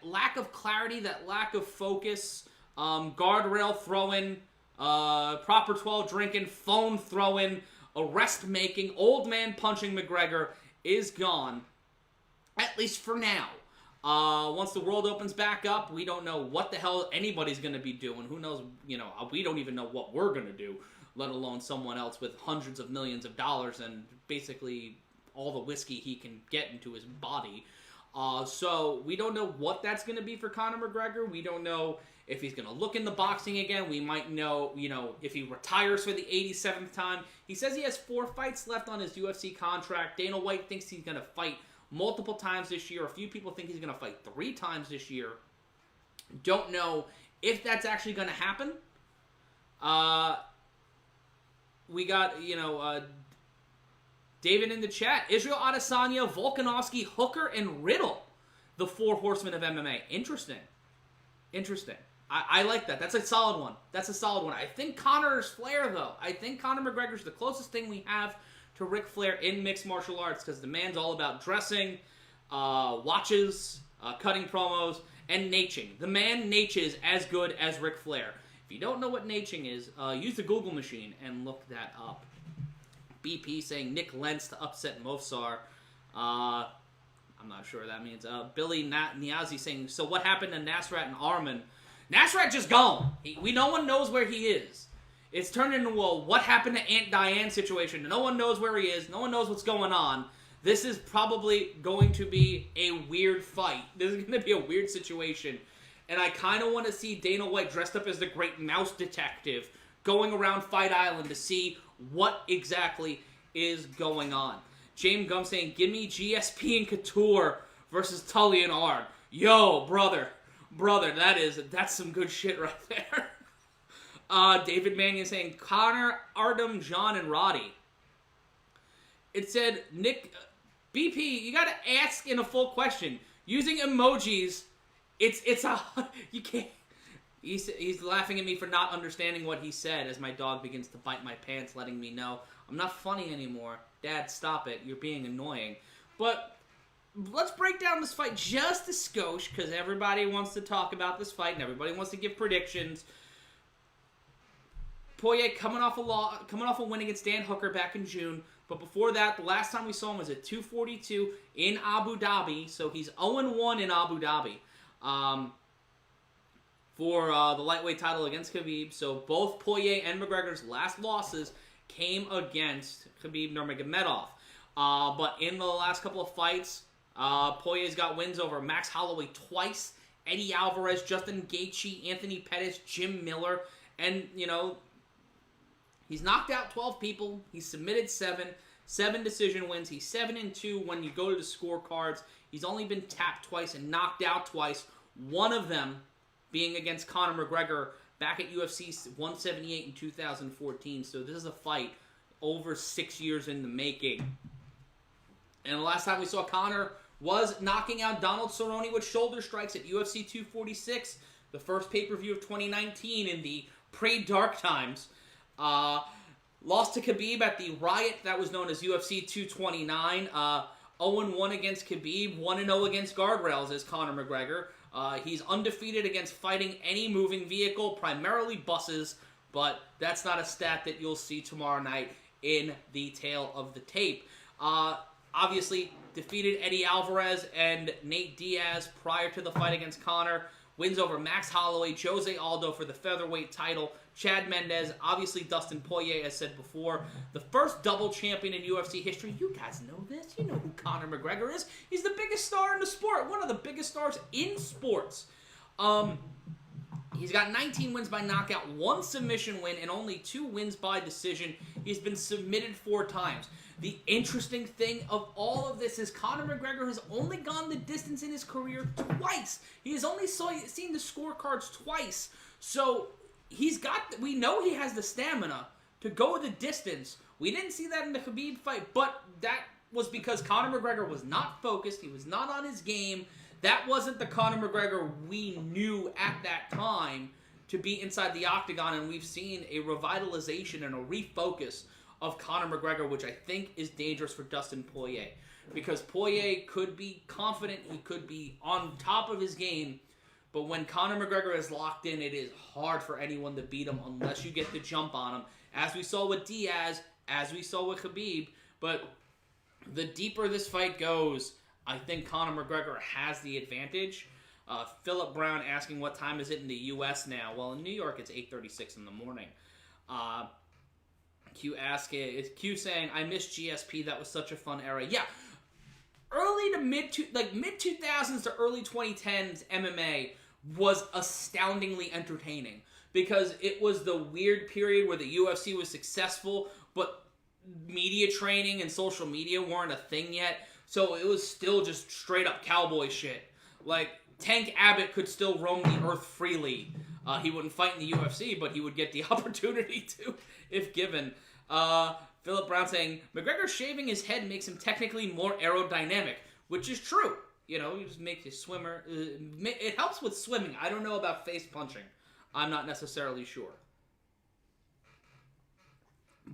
lack of clarity, that lack of focus, guardrail throwing, proper 12 drinking, phone throwing, arrest making, old man punching McGregor is gone, at least for now. Once the world opens back up, we don't know what the hell anybody's going to be doing. Who knows, we don't even know what we're going to do, let alone someone else with hundreds of millions of dollars and basically all the whiskey he can get into his body. So we don't know what that's going to be for Conor McGregor. We don't know if he's going to look into boxing again. We might know, if he retires for the 87th time. He says he has 4 fights left on his UFC contract. Dana White thinks he's going to fight multiple times this year. A few people think he's going to fight 3 times this year. Don't know if that's actually going to happen. We got, David in the chat. Israel Adesanya, Volkanovski, Hooker, and Riddle. The 4 horsemen of MMA. Interesting. I like that. That's a solid one. I think Conor's Flair, though. I think Conor McGregor's the closest thing we have to Ric Flair in mixed martial arts, because the man's all about dressing, watches, cutting promos, and naching. The man naches as good as Ric Flair. If you don't know what naching is, use the Google machine and look that up. BP saying Nick Lentz to upset Movsar. I'm not sure what that means. Billy Niazi saying, so what happened to Nasrat and Arman? Nasrat just gone. No one knows where he is. It's turned into a what happened to Aunt Diane situation. No one knows where he is. No one knows what's going on. This is probably going to be a weird fight. This is going to be a weird situation. And I kind of want to see Dana White dressed up as the great mouse detective going around Fight Island to see what exactly is going on. James Gum saying, give me GSP and Couture versus Tully and Ard. Yo, brother, that's some good shit right there. David Mannion saying, Connor, Artem, John, and Roddy. It said, Nick, BP, you gotta ask in a full question. Using emojis, you can't. He's laughing at me for not understanding what he said as my dog begins to bite my pants, letting me know I'm not funny anymore. Dad, stop it. You're being annoying. But let's break down this fight just a skosh, because everybody wants to talk about this fight and everybody wants to give predictions. Poirier coming off a win against Dan Hooker back in June. But before that, the last time we saw him was at 242 in Abu Dhabi. So he's 0-1 in Abu Dhabi for the lightweight title against Khabib. So both Poirier and McGregor's last losses came against Khabib Nurmagomedov. But in the last couple of fights, Poirier's got wins over Max Holloway twice, Eddie Alvarez, Justin Gaethje, Anthony Pettis, Jim Miller, and, he's knocked out 12 people. He's submitted 7 decision wins. He's 7-2 when you go to the scorecards. He's only been tapped twice and knocked out twice. One of them being against Conor McGregor back at UFC 178 in 2014. So this is a fight over 6 years in the making. And the last time we saw Conor was knocking out Donald Cerrone with shoulder strikes at UFC 246, the first pay-per-view of 2019 in the pre-dark times. Lost to Khabib at the Riot that was known as UFC 229. 0-1 against Khabib, 1-0 against guardrails is Conor McGregor. He's undefeated against fighting any moving vehicle, primarily buses, but that's not a stat that you'll see tomorrow night in the tail of the tape. Obviously, defeated Eddie Alvarez and Nate Diaz prior to the fight against Conor. Wins over Max Holloway, Jose Aldo for the featherweight title, Chad Mendes, obviously Dustin Poirier, as said before, the first double champion in UFC history. You guys know this. You know who Conor McGregor is. He's the biggest star in the sport, one of the biggest stars in sports. He's got 19 wins by knockout, 1 submission win, and only 2 wins by decision. He's been submitted 4 times. The interesting thing of all of this is Conor McGregor has only gone the distance in his career twice. He has only seen the scorecards twice. So we know he has the stamina to go the distance. We didn't see that in the Khabib fight, but that was because Conor McGregor was not focused. He was not on his game. That wasn't the Conor McGregor we knew at that time to be inside the octagon, and we've seen a revitalization and a refocus of Conor McGregor, which I think is dangerous for Dustin Poirier. Because Poirier could be confident, he could be on top of his game, but when Conor McGregor is locked in, it is hard for anyone to beat him unless you get the jump on him, as we saw with Diaz, as we saw with Khabib. But the deeper this fight goes, I think Conor McGregor has the advantage. Philip Brown asking what time is it in the U.S. now? Well, in New York, it's 8:36 in the morning. Q saying, I miss GSP. That was such a fun era. Yeah, early to mid 2000s to early 2010s MMA was astoundingly entertaining because it was the weird period where the UFC was successful, but media training and social media weren't a thing yet. So it was still just straight up cowboy shit. Like, Tank Abbott could still roam the earth freely. He wouldn't fight in the UFC, but he would get the opportunity to, if given. Philip Brown saying, McGregor shaving his head makes him technically more aerodynamic, which is true. You know, you just make his swimmer... it helps with swimming. I don't know about face punching. I'm not necessarily sure.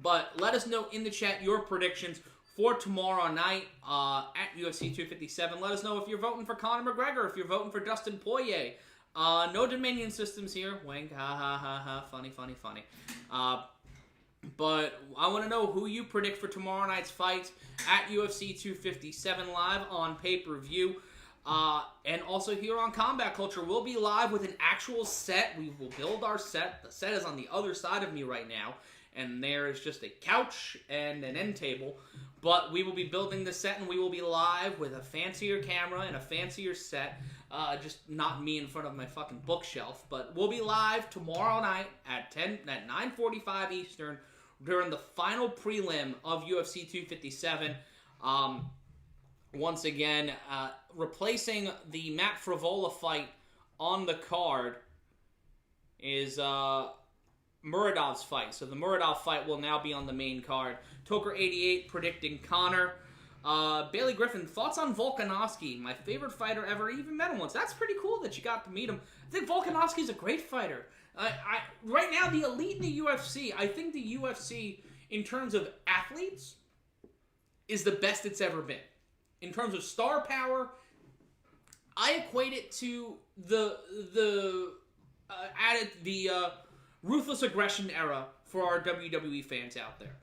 But let us know in the chat your predictions for tomorrow night at UFC 257. Let us know if you're voting for Conor McGregor, if you're voting for Dustin Poirier. No Dominion systems here. Wink, ha ha ha ha. Funny, funny, funny. But I want to know who you predict for tomorrow night's fight at UFC 257 live on pay-per-view. And also here on Combat Culture, we'll be live with an actual set. We will build our set. The set is on the other side of me right now. And there is just a couch and an end table. But we will be building the set, and we will be live with a fancier camera and a fancier set. Just not me in front of my fucking bookshelf. But we'll be live tomorrow night at 9:45 Eastern during the final prelim of UFC 257. Once again, replacing the Matt Frevola fight on the card is... Muradov's fight. So the Muradov fight will now be on the main card. Toker88 predicting Conor. Bailey Griffin, thoughts on Volkanovski? My favorite fighter ever. Even met him once. That's pretty cool that you got to meet him. I think Volkanovski's a great fighter. Right now, the elite in the UFC, I think the UFC, in terms of athletes, is the best it's ever been. In terms of star power, I equate it to the ruthless aggression era for our WWE fans out there.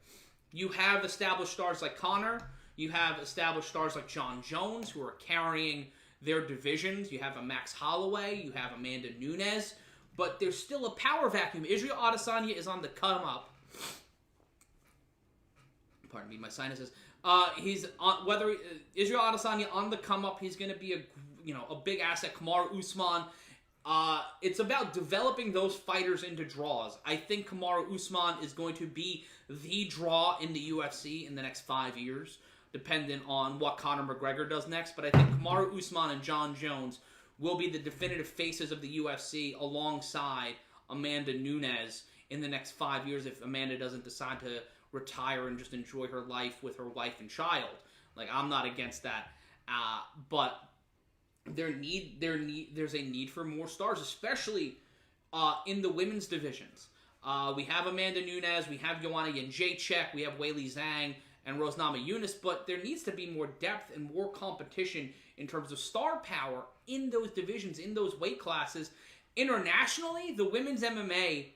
You have established stars like Conor. You have established stars like Jon Jones who are carrying their divisions. You have a Max Holloway. You have Amanda Nunes. But there's still a power vacuum. Israel Adesanya is on the come up. Pardon me, my sinuses. He's on, whether Israel Adesanya on the come up, he's going to be a big asset. Kamaru Usman. It's about developing those fighters into draws. I think Kamaru Usman is going to be the draw in the UFC in the next 5 years, dependent on what Conor McGregor does next. But I think Kamaru Usman and Jon Jones will be the definitive faces of the UFC alongside Amanda Nunes in the next 5 years if Amanda doesn't decide to retire and just enjoy her life with her wife and child. Like, I'm not against that. But there's a need for more stars, especially in the women's divisions. We have Amanda Nunes, we have Joanna Jędrzejczyk, we have Weili Zhang, and Rosnama Yunus, but there needs to be more depth and more competition in terms of star power in those divisions, in those weight classes. Internationally, the women's MMA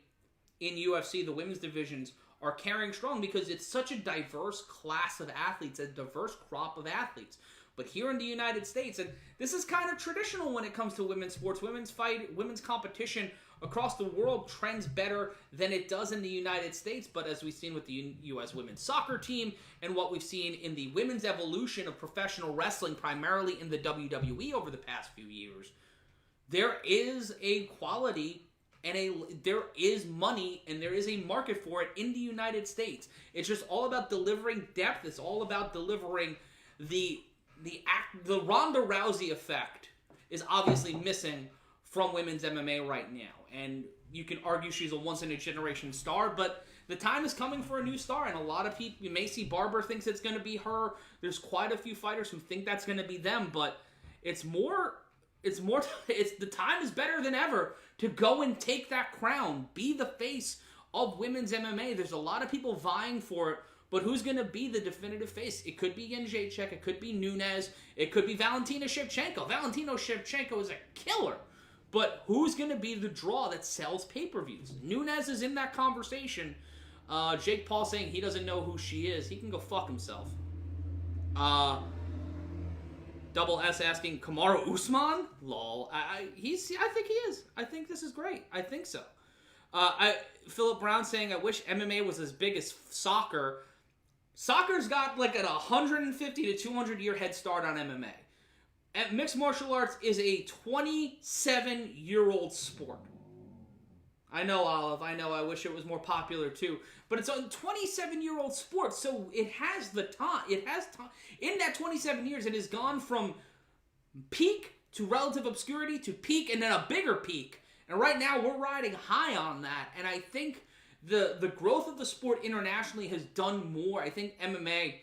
in UFC, the women's divisions, are carrying strong because it's such a diverse class of athletes, a diverse crop of athletes. But here in the United States, and this is kind of traditional when it comes to women's sports, women's competition across the world trends better than it does in the United States. But as we've seen with the U.S. women's soccer team and what we've seen in the women's evolution of professional wrestling, primarily in the WWE over the past few years, there is a quality and there is money and there is a market for it in the United States. It's just all about delivering depth. It's all about delivering the Ronda Rousey effect is obviously missing from women's MMA right now. And you can argue she's a once-in-a-generation star, but the time is coming for a new star, and a lot of people, Macy Barber thinks it's going to be her. There's quite a few fighters who think that's going to be them, but it's the time is better than ever to go and take that crown, be the face of women's MMA. There's a lot of people vying for it, but who's going to be the definitive face? It could be Jędrzejczyk, it could be Nunes, it could be Valentina Shevchenko. Valentina Shevchenko is a killer, but who's going to be the draw that sells pay-per-views? Nunes is in that conversation. Jake Paul saying he doesn't know who she is. He can go fuck himself. Double S asking, Kamaru Usman? Lol. I think he is. I think this is great. I think so. Philip Brown saying, I wish MMA was as big as soccer. Soccer's got like a 150 to 200 year head start on MMA. And mixed martial arts is a 27-year-old sport. I know, Olive. I know. I wish it was more popular too. But it's a 27-year-old sport, so it has the time. It has time. In that 27 years, it has gone from peak to relative obscurity to peak and then a bigger peak. And right now, we're riding high on that. And I think the growth of the sport internationally has done more. I think MMA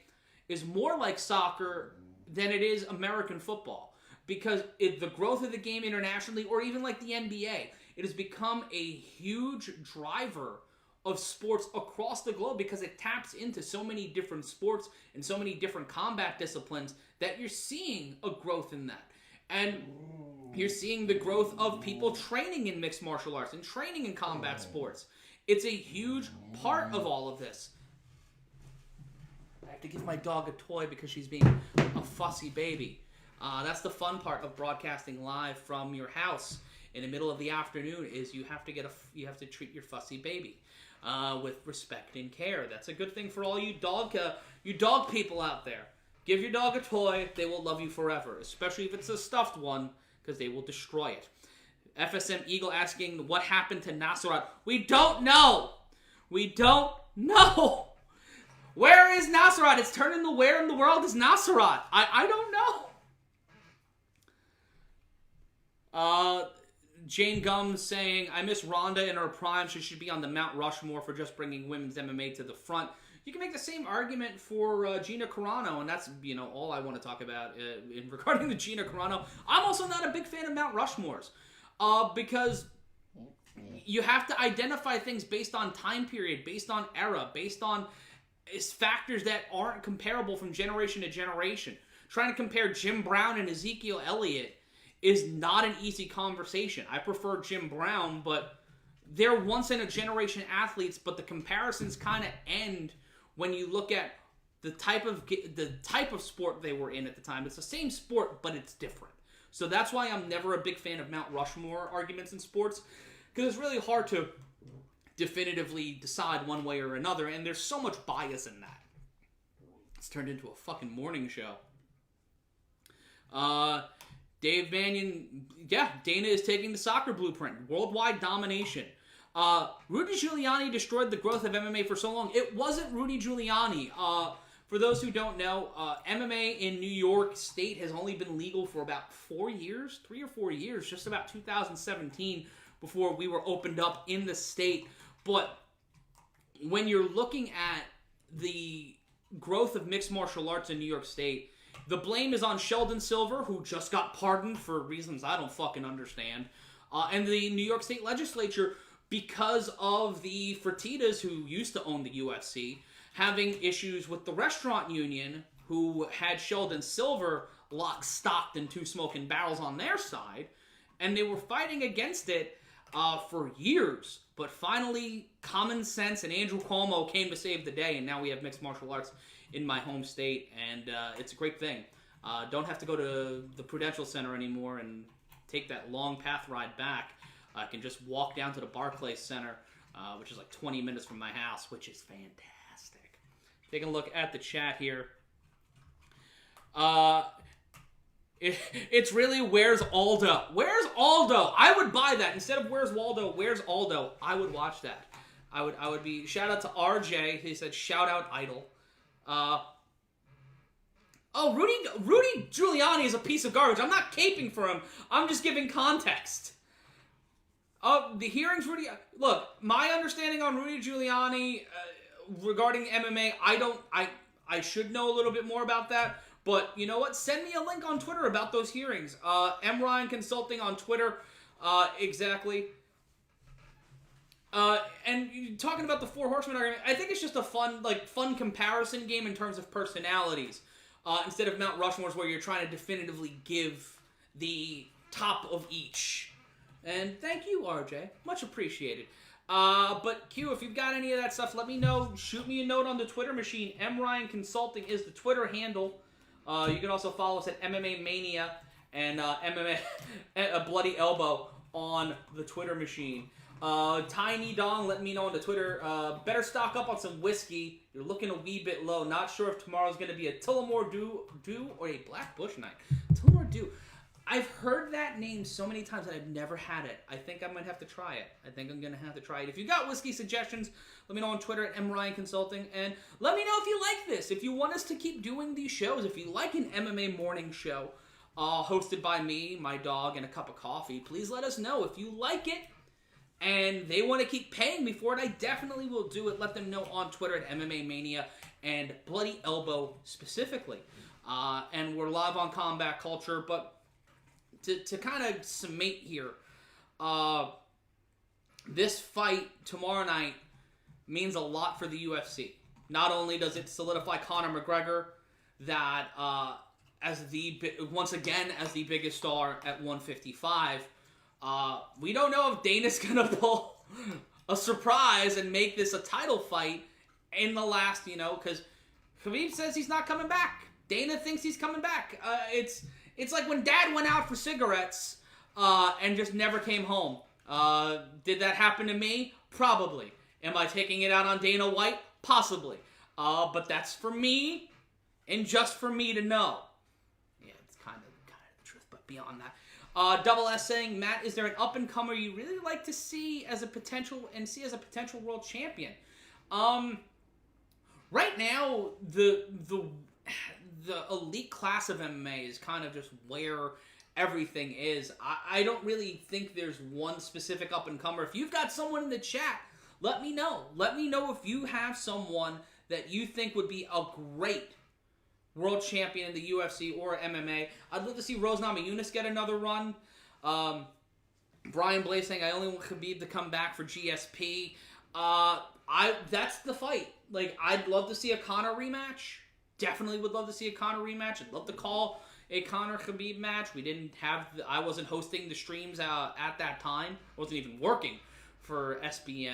is more like soccer than it is American football. Because the growth of the game internationally, or even like the NBA, it has become a huge driver of sports across the globe because it taps into so many different sports and so many different combat disciplines that you're seeing a growth in that. And you're seeing the growth of people training in mixed martial arts and training in combat sports. It's a huge part of all of this. I have to give my dog a toy because she's being a fussy baby. That's the fun part of broadcasting live from your house in the middle of the afternoon is you have to treat your fussy baby with respect and care. That's a good thing for all you dog people out there. Give your dog a toy; they will love you forever, especially if it's a stuffed one, because they will destroy it. FSM Eagle asking, what happened to Nasrat? We don't know. We don't know. Where is Nasrat? It's turning the where in the world is Nasrat? I don't know. Jane Gums saying, I miss Ronda in her prime. She should be on the Mount Rushmore for just bringing women's MMA to the front. You can make the same argument for Gina Carano, and that's, all I want to talk about regarding the Gina Carano. I'm also not a big fan of Mount Rushmores because you have to identify things based on time period, based on era, based on factors that aren't comparable from generation to generation. Trying to compare Jim Brown and Ezekiel Elliott is not an easy conversation. I prefer Jim Brown, but they're once-in-a-generation athletes, but the comparisons kind of end when you look at the type of sport they were in at the time. It's the same sport, but it's different. So that's why I'm never a big fan of Mount Rushmore arguments in sports, because it's really hard to definitively decide one way or another, and there's so much bias in that. It's turned into a fucking morning show. Dave Mannion, Dana is taking the soccer blueprint. Worldwide domination. Rudy Giuliani destroyed the growth of MMA for so long. It wasn't Rudy Giuliani. For those who don't know, MMA in New York State has only been legal for about 4 years, 3 or 4 years, just about 2017 before we were opened up in the state. But when you're looking at the growth of mixed martial arts in New York State, the blame is on Sheldon Silver, who just got pardoned for reasons I don't fucking understand, and the New York State legislature because of the Fertittas, who used to own the UFC, having issues with the restaurant union, who had Sheldon Silver locked, stocked, and two smoking barrels on their side, and they were fighting against it for years. But finally, common sense and Andrew Cuomo came to save the day, and now we have mixed martial arts in my home state, and it's a great thing. Don't have to go to the Prudential Center anymore and take that long path ride back. I can just walk down to the Barclays Center, which is like 20 minutes from my house, which is fantastic. Taking a look at the chat here. It's really where's Aldo? Where's Aldo? I would buy that instead of where's Waldo. Where's Aldo? I would watch that. I would be. Shout out to RJ. He said shout out Idol. Oh, Rudy Giuliani is a piece of garbage. I'm not caping for him. I'm just giving context. The hearings, Rudy. Look, my understanding on Rudy Giuliani regarding MMA, I should know a little bit more about that. But you know what? Send me a link on Twitter about those hearings. M Ryan Consulting on Twitter, exactly. And talking about the Four Horsemen argument, I think it's just a fun comparison game in terms of personalities. Instead of Mount Rushmore's where you're trying to definitively give the top of each. And thank you, RJ. Much appreciated. But Q, if you've got any of that stuff, let me know. Shoot me a note on the Twitter machine. M Ryan Consulting is the Twitter handle. You can also follow us at MMA Mania and MMA a Bloody Elbow on the Twitter machine. Tiny Dong, let me know on the Twitter. Better stock up on some whiskey. You're looking a wee bit low. Not sure if tomorrow's going to be a Tullamore Dew or a Black Bush night. Tullamore Dew. I've heard that name so many times that I've never had it. I think I might have to try it. I think I'm going to have to try it. If you got whiskey suggestions, let me know on Twitter at MRyan Consulting. And let me know if you like this. If you want us to keep doing these shows. If you like an MMA morning show hosted by me, my dog, and a cup of coffee, please let us know. If you like it and they want to keep paying me for it, I definitely will do it. Let them know on Twitter at MMA Mania and Bloody Elbow specifically. And we're live on Combat Culture, but to kind of summate here, this fight tomorrow night means a lot for the UFC. Not only does it solidify Conor McGregor that once again as the biggest star at 155, we don't know if Dana's gonna pull a surprise and make this a title fight in the last, because Khabib says he's not coming back. Dana thinks he's coming back. It's like when Dad went out for cigarettes and just never came home. Did that happen to me? Probably. Am I taking it out on Dana White? Possibly. But that's for me and just for me to know. Yeah, it's kind of the truth, but beyond that. Double S saying, Matt, is there an up-and-comer you really like to see as a potential world champion? Right now, the elite class of MMA is kind of just where everything is. I don't really think there's one specific up-and-comer. If you've got someone in the chat, let me know. Let me know if you have someone that you think would be a great world champion in the UFC or MMA. I'd love to see Rose Namajunas get another run. Brian Blaze saying, I only want Khabib to come back for GSP. That's the fight. Like, I'd love to see a Conor rematch. Definitely would love to see a Conor rematch. I'd love to call a Conor Khabib match. I wasn't hosting the streams at that time. I wasn't even working for SB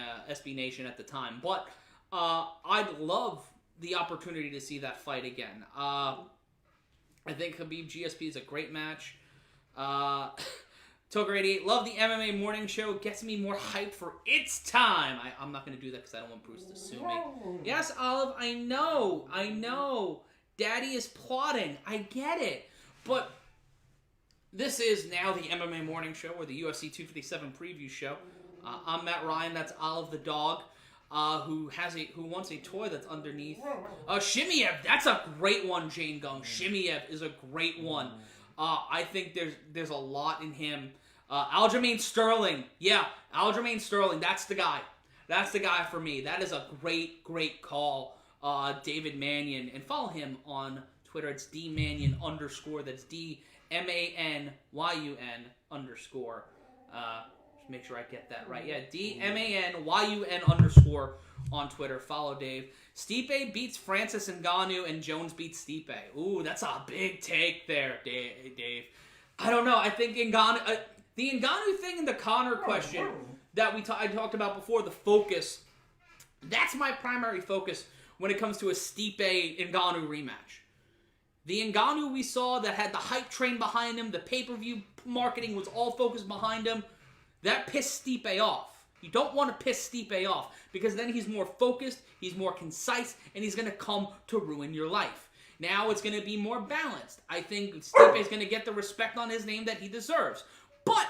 Nation at the time. But I'd love the opportunity to see that fight again. I think Khabib GSP is a great match. Toker88, love the MMA morning show. Gets me more hyped for its time. I'm not going to do that because I don't want Bruce to sue me. Yes, Olive, I know. Daddy is plotting. I get it. But this is now the MMA morning show or the UFC 257 preview show. I'm Matt Ryan. That's Olive the dog. Who wants a toy that's underneath. Shimiev, that's a great one, Jane Gung. Shimiev is a great one. I think there's a lot in him. Aljamain Sterling. Yeah, Aljamain Sterling, that's the guy. That's the guy for me. That is a great, great call. David Mannion. And follow him on Twitter. It's DMannion_. That's DMANYUN_. Make sure I get that right. Yeah, DMANYUN_ on Twitter. Follow Dave. Stipe beats Francis Ngannou and Jones beats Stipe. Ooh, that's a big take there, Dave. I don't know. I think Ngannou, the Ngannou thing and the Conor question that I talked about before, the focus, that's my primary focus when it comes to a Stipe Ngannou rematch. The Ngannou we saw that had the hype train behind him, the pay-per-view marketing was all focused behind him. That pissed Stipe off. You don't want to piss Stipe off because then he's more focused, he's more concise, and he's going to come to ruin your life. Now it's going to be more balanced. I think Stipe is going to get the respect on his name that he deserves. But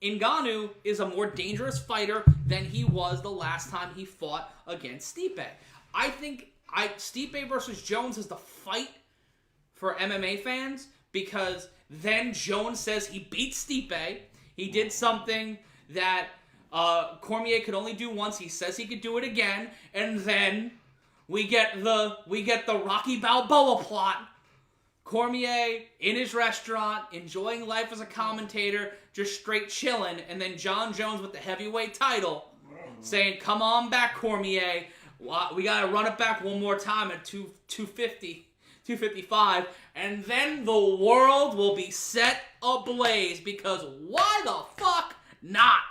Ngannou is a more dangerous fighter than he was the last time he fought against Stipe. I think Stipe versus Jones is the fight for MMA fans, because then Jones says he beat Stipe. He did something that Cormier could only do once. He says he could do it again, and then we get the Rocky Balboa plot. Cormier in his restaurant, enjoying life as a commentator, just straight chilling, and then John Jones with the heavyweight title saying, "Come on back, Cormier. We gotta run it back one more time at 250, 255, and then the world will be set ablaze, because why the fuck not?"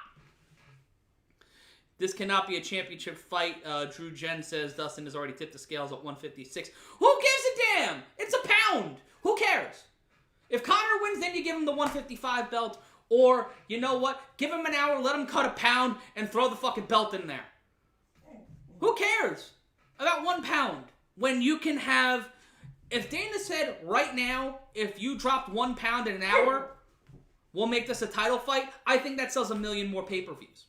This cannot be a championship fight. Drew Jen says Dustin has already tipped the scales at 156. Who gives a damn? It's a pound. Who cares? If Conor wins, then you give him the 155 belt. Or, you know what? Give him an hour, let him cut a pound, and throw the fucking belt in there. Who cares about 1 pound? When you can have... If Dana said right now, if you dropped 1 pound in an hour, we'll make this a title fight, I think that sells 1 million more pay-per-views.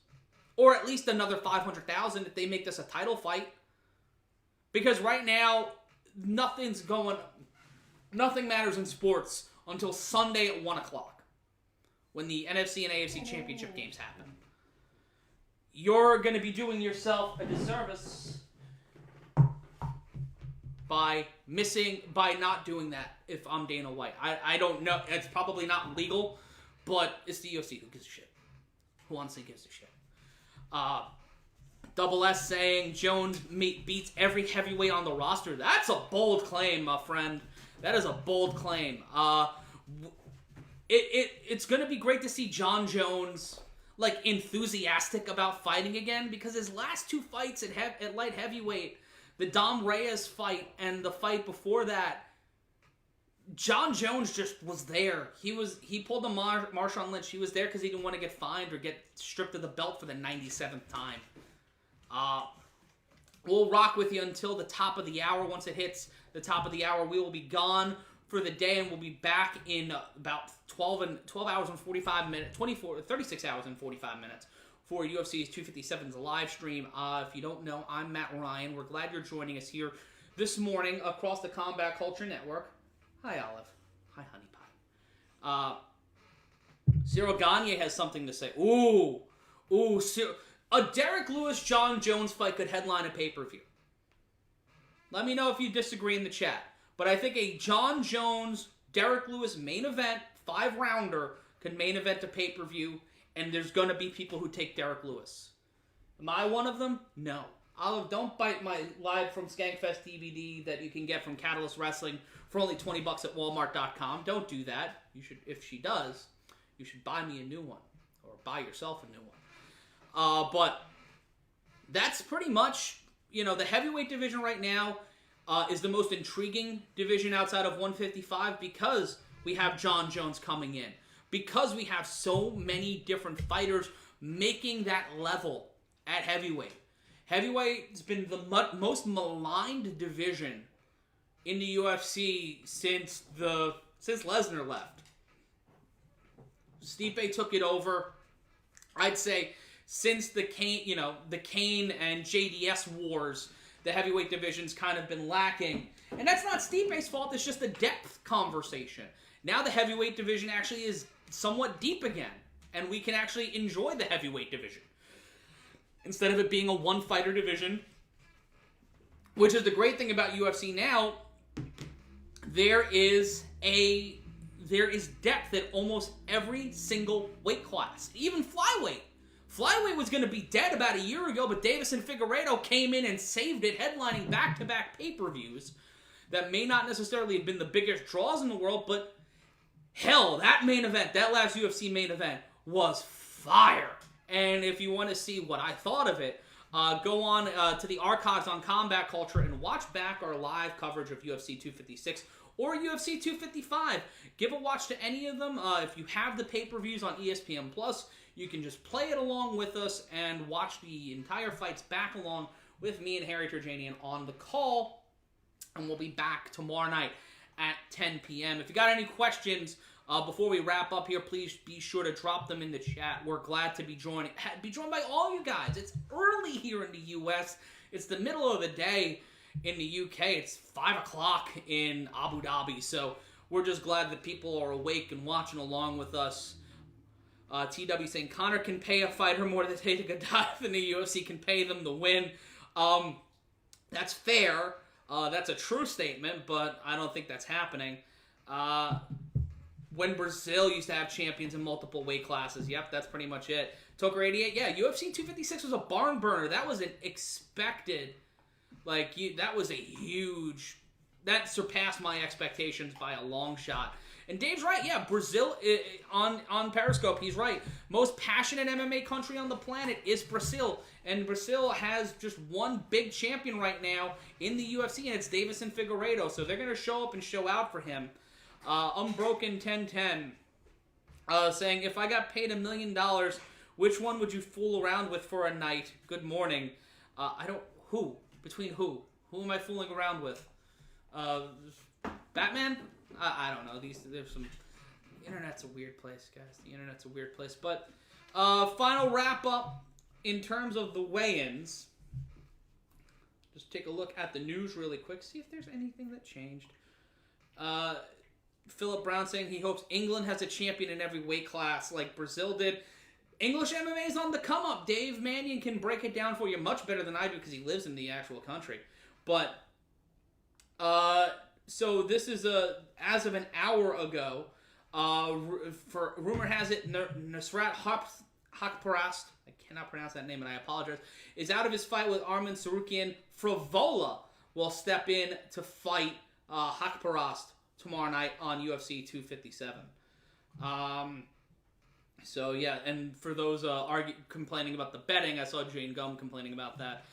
Or at least another 500,000 if they make this a title fight. Because right now, nothing matters in sports until Sunday at 1 o'clock, when the NFC and AFC championship games happen. You're going to be doing yourself a disservice by not doing that if I'm Dana White. I don't know. It's probably not legal, but it's the UFC. Who gives a shit? Who honestly gives a shit? Double S saying Jones beats every heavyweight on the roster. That's a bold claim, my friend. That is a bold claim. It's going to be great to see John Jones enthusiastic about fighting again, because his last 2 fights at light heavyweight, the Dom Reyes fight and the fight before that, John Jones just was there. He pulled a Marshawn Lynch. He was there because he didn't want to get fined or get stripped of the belt for the 97th time. We'll rock with you until the top of the hour. Once it hits the top of the hour, we will be gone for the day, and we'll be back in about 12 hours and 45 minutes, 36 hours and 45 minutes for UFC's 257's live stream. If you don't know, I'm Matt Ryan. We're glad you're joining us here this morning across the Combat Culture Network. Hi, Olive. Hi, Honey Pie. Cyril Gagne has something to say. A Derek Lewis-John Jones fight could headline a pay-per-view. Let me know if you disagree in the chat. But I think a John Jones-Derek Lewis main event, 5-rounder, could main event a pay-per-view, and there's going to be people who take Derek Lewis. Am I one of them? No. Olive, don't bite my live from Skankfest DVD that you can get from Catalyst Wrestling for only $20 at Walmart.com. Don't do that. You should, if she does, you should buy me a new one, or buy yourself a new one. But that's pretty much, the heavyweight division right now is the most intriguing division outside of 155, because we have John Jones coming in, because we have so many different fighters making that level at heavyweight. Heavyweight's been the most maligned division in the UFC since Lesnar left. Stipe took it over. I'd say since the Kane and JDS wars, the heavyweight division's kind of been lacking. And that's not Stipe's fault, it's just a depth conversation. Now the heavyweight division actually is somewhat deep again, and we can actually enjoy the heavyweight division, instead of it being a one-fighter division, which is the great thing about UFC now. There is depth at almost every single weight class, even flyweight. Flyweight was going to be dead about a year ago, but Davis and Figueiredo came in and saved it, headlining back-to-back pay-per-views that may not necessarily have been the biggest draws in the world, but hell, that main event, that last UFC main event, was fire. And if you want to see what I thought of it, go on to the archives on Combat Culture and watch back our live coverage of UFC 256 or UFC 255. Give a watch to any of them. If you have the pay-per-views on ESPN+, you can just play it along with us and watch the entire fights back along with me and Harry Turjanian on the call. And we'll be back tomorrow night at 10 p.m. If you got any questions before we wrap up here, please be sure to drop them in the chat. We're glad to be joined by all you guys. It's early here in the U.S. It's the middle of the day in the U.K. It's 5 o'clock in Abu Dhabi. So we're just glad that people are awake and watching along with us. TW saying Conor can pay a fighter more to take a dive than the UFC can pay them to win. That's fair. That's a true statement, but I don't think that's happening. When Brazil used to have champions in multiple weight classes, yep, that's pretty much it. Toker 88, yeah, UFC 256 was a barn burner. That was an expected, that was a huge, that surpassed my expectations by a long shot. And Dave's right, yeah, Brazil, on Periscope, he's right. Most passionate MMA country on the planet is Brazil. And Brazil has just one big champion right now in the UFC, and it's Davison Figueiredo. So they're going to show up and show out for him. Unbroken 1010 saying, if I got paid $1 million, which one would you fool around with for a night? Good morning. Who? Between who? Who am I fooling around with? Batman? I don't know. There's some... The internet's a weird place, guys. The internet's a weird place. But, final wrap-up in terms of the weigh-ins. Just take a look at the news really quick. See if there's anything that changed. Philip Brown saying he hopes England has a champion in every weight class like Brazil did. English MMA is on the come-up. Dave Mannion can break it down for you much better than I do because he lives in the actual country. But, so this is as of an hour ago. For rumor has it, Nasrat Haqparast, I cannot pronounce that name and I apologize, is out of his fight with Arman Tsarukyan. Frevola will step in to fight Haqparast tomorrow night on UFC 257. So yeah, and for those complaining about the betting, I saw Jane Gum complaining about that.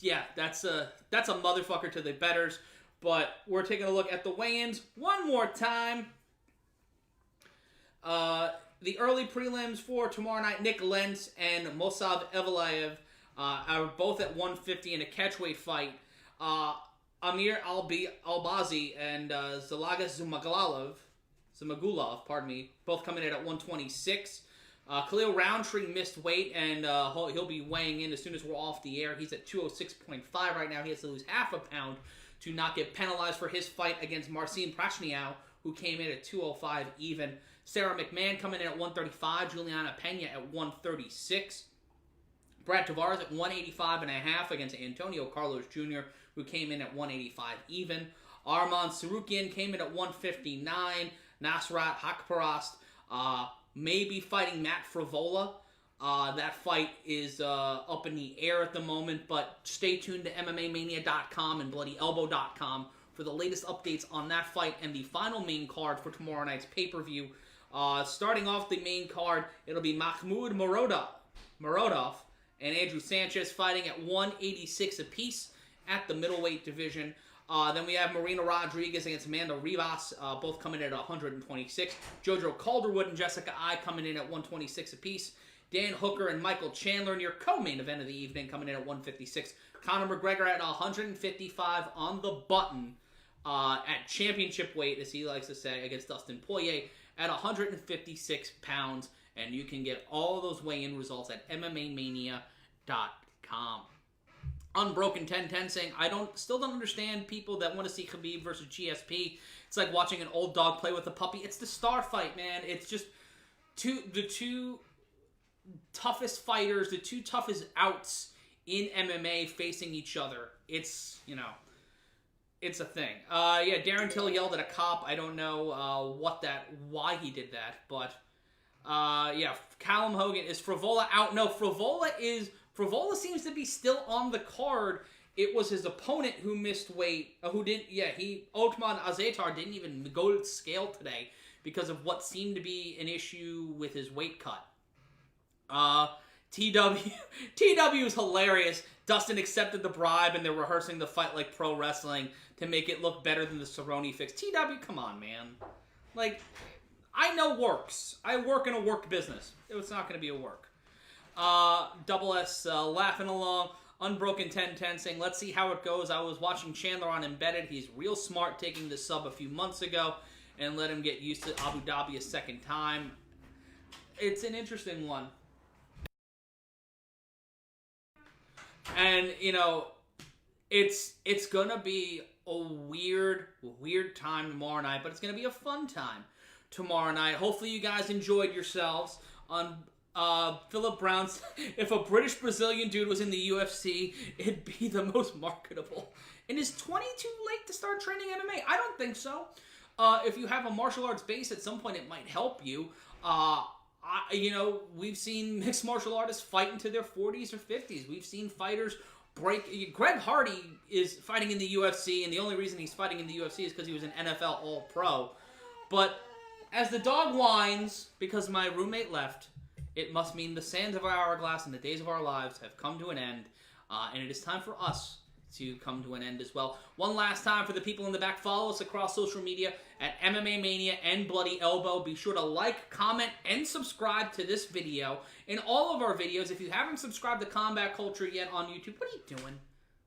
Yeah, that's a motherfucker to the bettors. But we're taking a look at the weigh-ins one more time. The early prelims for tomorrow night, Nick Lentz and Mosav Evelaev are both at 150 in a catchweight fight. Amir Albazi and Zalaga Zumagulov, both coming in at 126. Khalil Rountree missed weight, and he'll be weighing in as soon as we're off the air. He's at 206.5 right now. He has to lose half a pound to not get penalized for his fight against Marcin Prachnio, who came in at 205 even. Sara McMann coming in at 135. Julianna Pena at 136. Brad Tavares at 185.5 against Antonio Carlos Jr., who came in at 185 even. Arman Tsarukyan came in at 159. Nasrat Haqparast maybe fighting Matt Frevola. That fight is up in the air at the moment, but stay tuned to MMAmania.com and BloodyElbow.com for the latest updates on that fight and the final main card for tomorrow night's pay-per-view. Starting off the main card, it'll be Makhmud Muradov and Andrew Sanchez fighting at 186 apiece at the middleweight division. Then we have Marina Rodriguez against Amanda Ribas, both coming in at 126. Jojo Calderwood and Jessica Ai coming in at 126 apiece. Dan Hooker and Michael Chandler in your co-main event of the evening coming in at 156. Conor McGregor at 155 on the button at championship weight, as he likes to say, against Dustin Poirier at 156 pounds. And you can get all those weigh-in results at MMAmania.com. Unbroken 1010 saying, still don't understand people that want to see Khabib versus GSP. It's like watching an old dog play with a puppy. It's the star fight, man. It's just the two toughest fighters, the two toughest outs in MMA facing each other. It's, it's a thing. Yeah, Darren Till yelled at a cop. I don't know why he did that, but yeah, Callum Hogan, is Frevola out? No, Frevola seems to be still on the card. It was his opponent who missed weight, Ottman Azaitar didn't even go to the scale today because of what seemed to be an issue with his weight cut. TW is hilarious. Dustin accepted the bribe and they're rehearsing the fight like pro wrestling to make it look better than the Cerrone fix. TW, come on, man. Like, I know works. I work in a work business. It's not going to be a work. Double S laughing along. Unbroken 1010 saying, let's see how it goes. I was watching Chandler on Embedded. He's real smart taking the sub a few months ago and let him get used to Abu Dhabi a second time. It's an interesting one. And, you know, it's going to be a weird time tomorrow night, but it's going to be a fun time tomorrow night. Hopefully you guys enjoyed yourselves. On Philip Brown's, if a British-Brazilian dude was in the UFC, it'd be the most marketable. And is 20 too late to start training MMA? I don't think so. If you have a martial arts base, at some point it might help you. You know, we've seen mixed martial artists fight into their 40s or 50s. We've seen fighters break. Greg Hardy is fighting in the UFC, and the only reason he's fighting in the UFC is because he was an NFL All-Pro. But as the dog whines, because my roommate left, it must mean the sands of our hourglass and the days of our lives have come to an end, and it is time for us to come to an end as well. One last time for the people in the back, follow us across social media at MMA Mania and Bloody Elbow. Be sure to like, comment, and subscribe to this video. In all of our videos, if you haven't subscribed to Combat Culture yet on YouTube, what are you doing?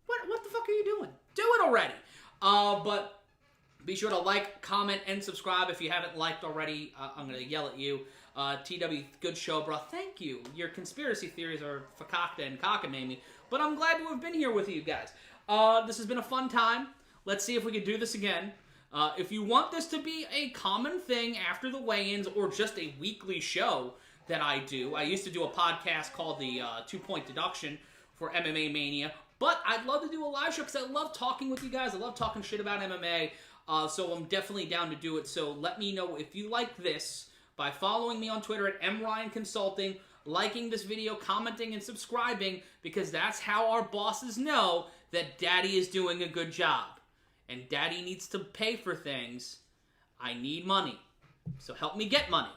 What the fuck are you doing? Do it already. But be sure to like, comment, and subscribe. If you haven't liked already, I'm going to yell at you. TW, good show, bro. Thank you. Your conspiracy theories are fakakta and cockamamie, but I'm glad to have been here with you guys. This has been a fun time. Let's see if we can do this again. If you want this to be a common thing after the weigh-ins or just a weekly show that I do, I used to do a podcast called the 2-Point Deduction for MMA Mania, but I'd love to do a live show because I love talking with you guys. I love talking shit about MMA, so I'm definitely down to do it. So let me know if you like this by following me on Twitter at MRyanConsulting, liking this video, commenting, and subscribing, because that's how our bosses know that Daddy is doing a good job. And Daddy needs to pay for things. I need money. So help me get money.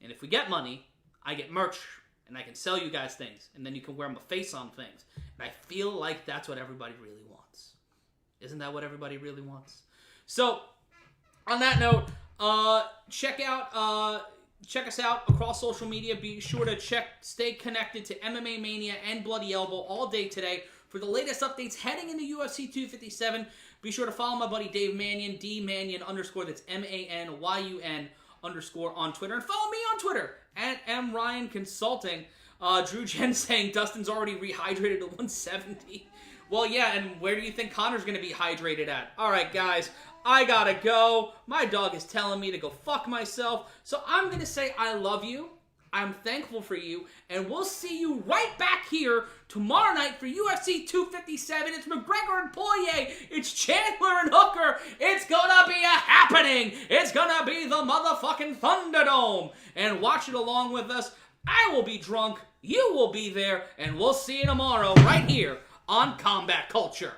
And if we get money, I get merch, and I can sell you guys things, and then you can wear my face on things. And I feel like that's what everybody really wants. Isn't that what everybody really wants? So, on that note, check us out across social media. Be sure to stay connected to MMA Mania and Bloody Elbow all day today for the latest updates heading into UFC 257. Be sure to follow my buddy Dave Mannion, D-Mannion _, that's MANYUN _ on Twitter. And follow me on Twitter at MRyanConsulting. Drew Jen saying Dustin's already rehydrated to 170. Well, yeah, and where do you think Conor's going to be hydrated at? All right, guys, I gotta go. My dog is telling me to go fuck myself. So I'm going to say I love you. I'm thankful for you. And we'll see you right back here tomorrow night for UFC 257. It's McGregor and Poirier. It's Chandler and Hooker. It's gonna be a happening. It's gonna be the motherfucking Thunderdome. And watch it along with us. I will be drunk. You will be there. And we'll see you tomorrow right here on Combat Culture.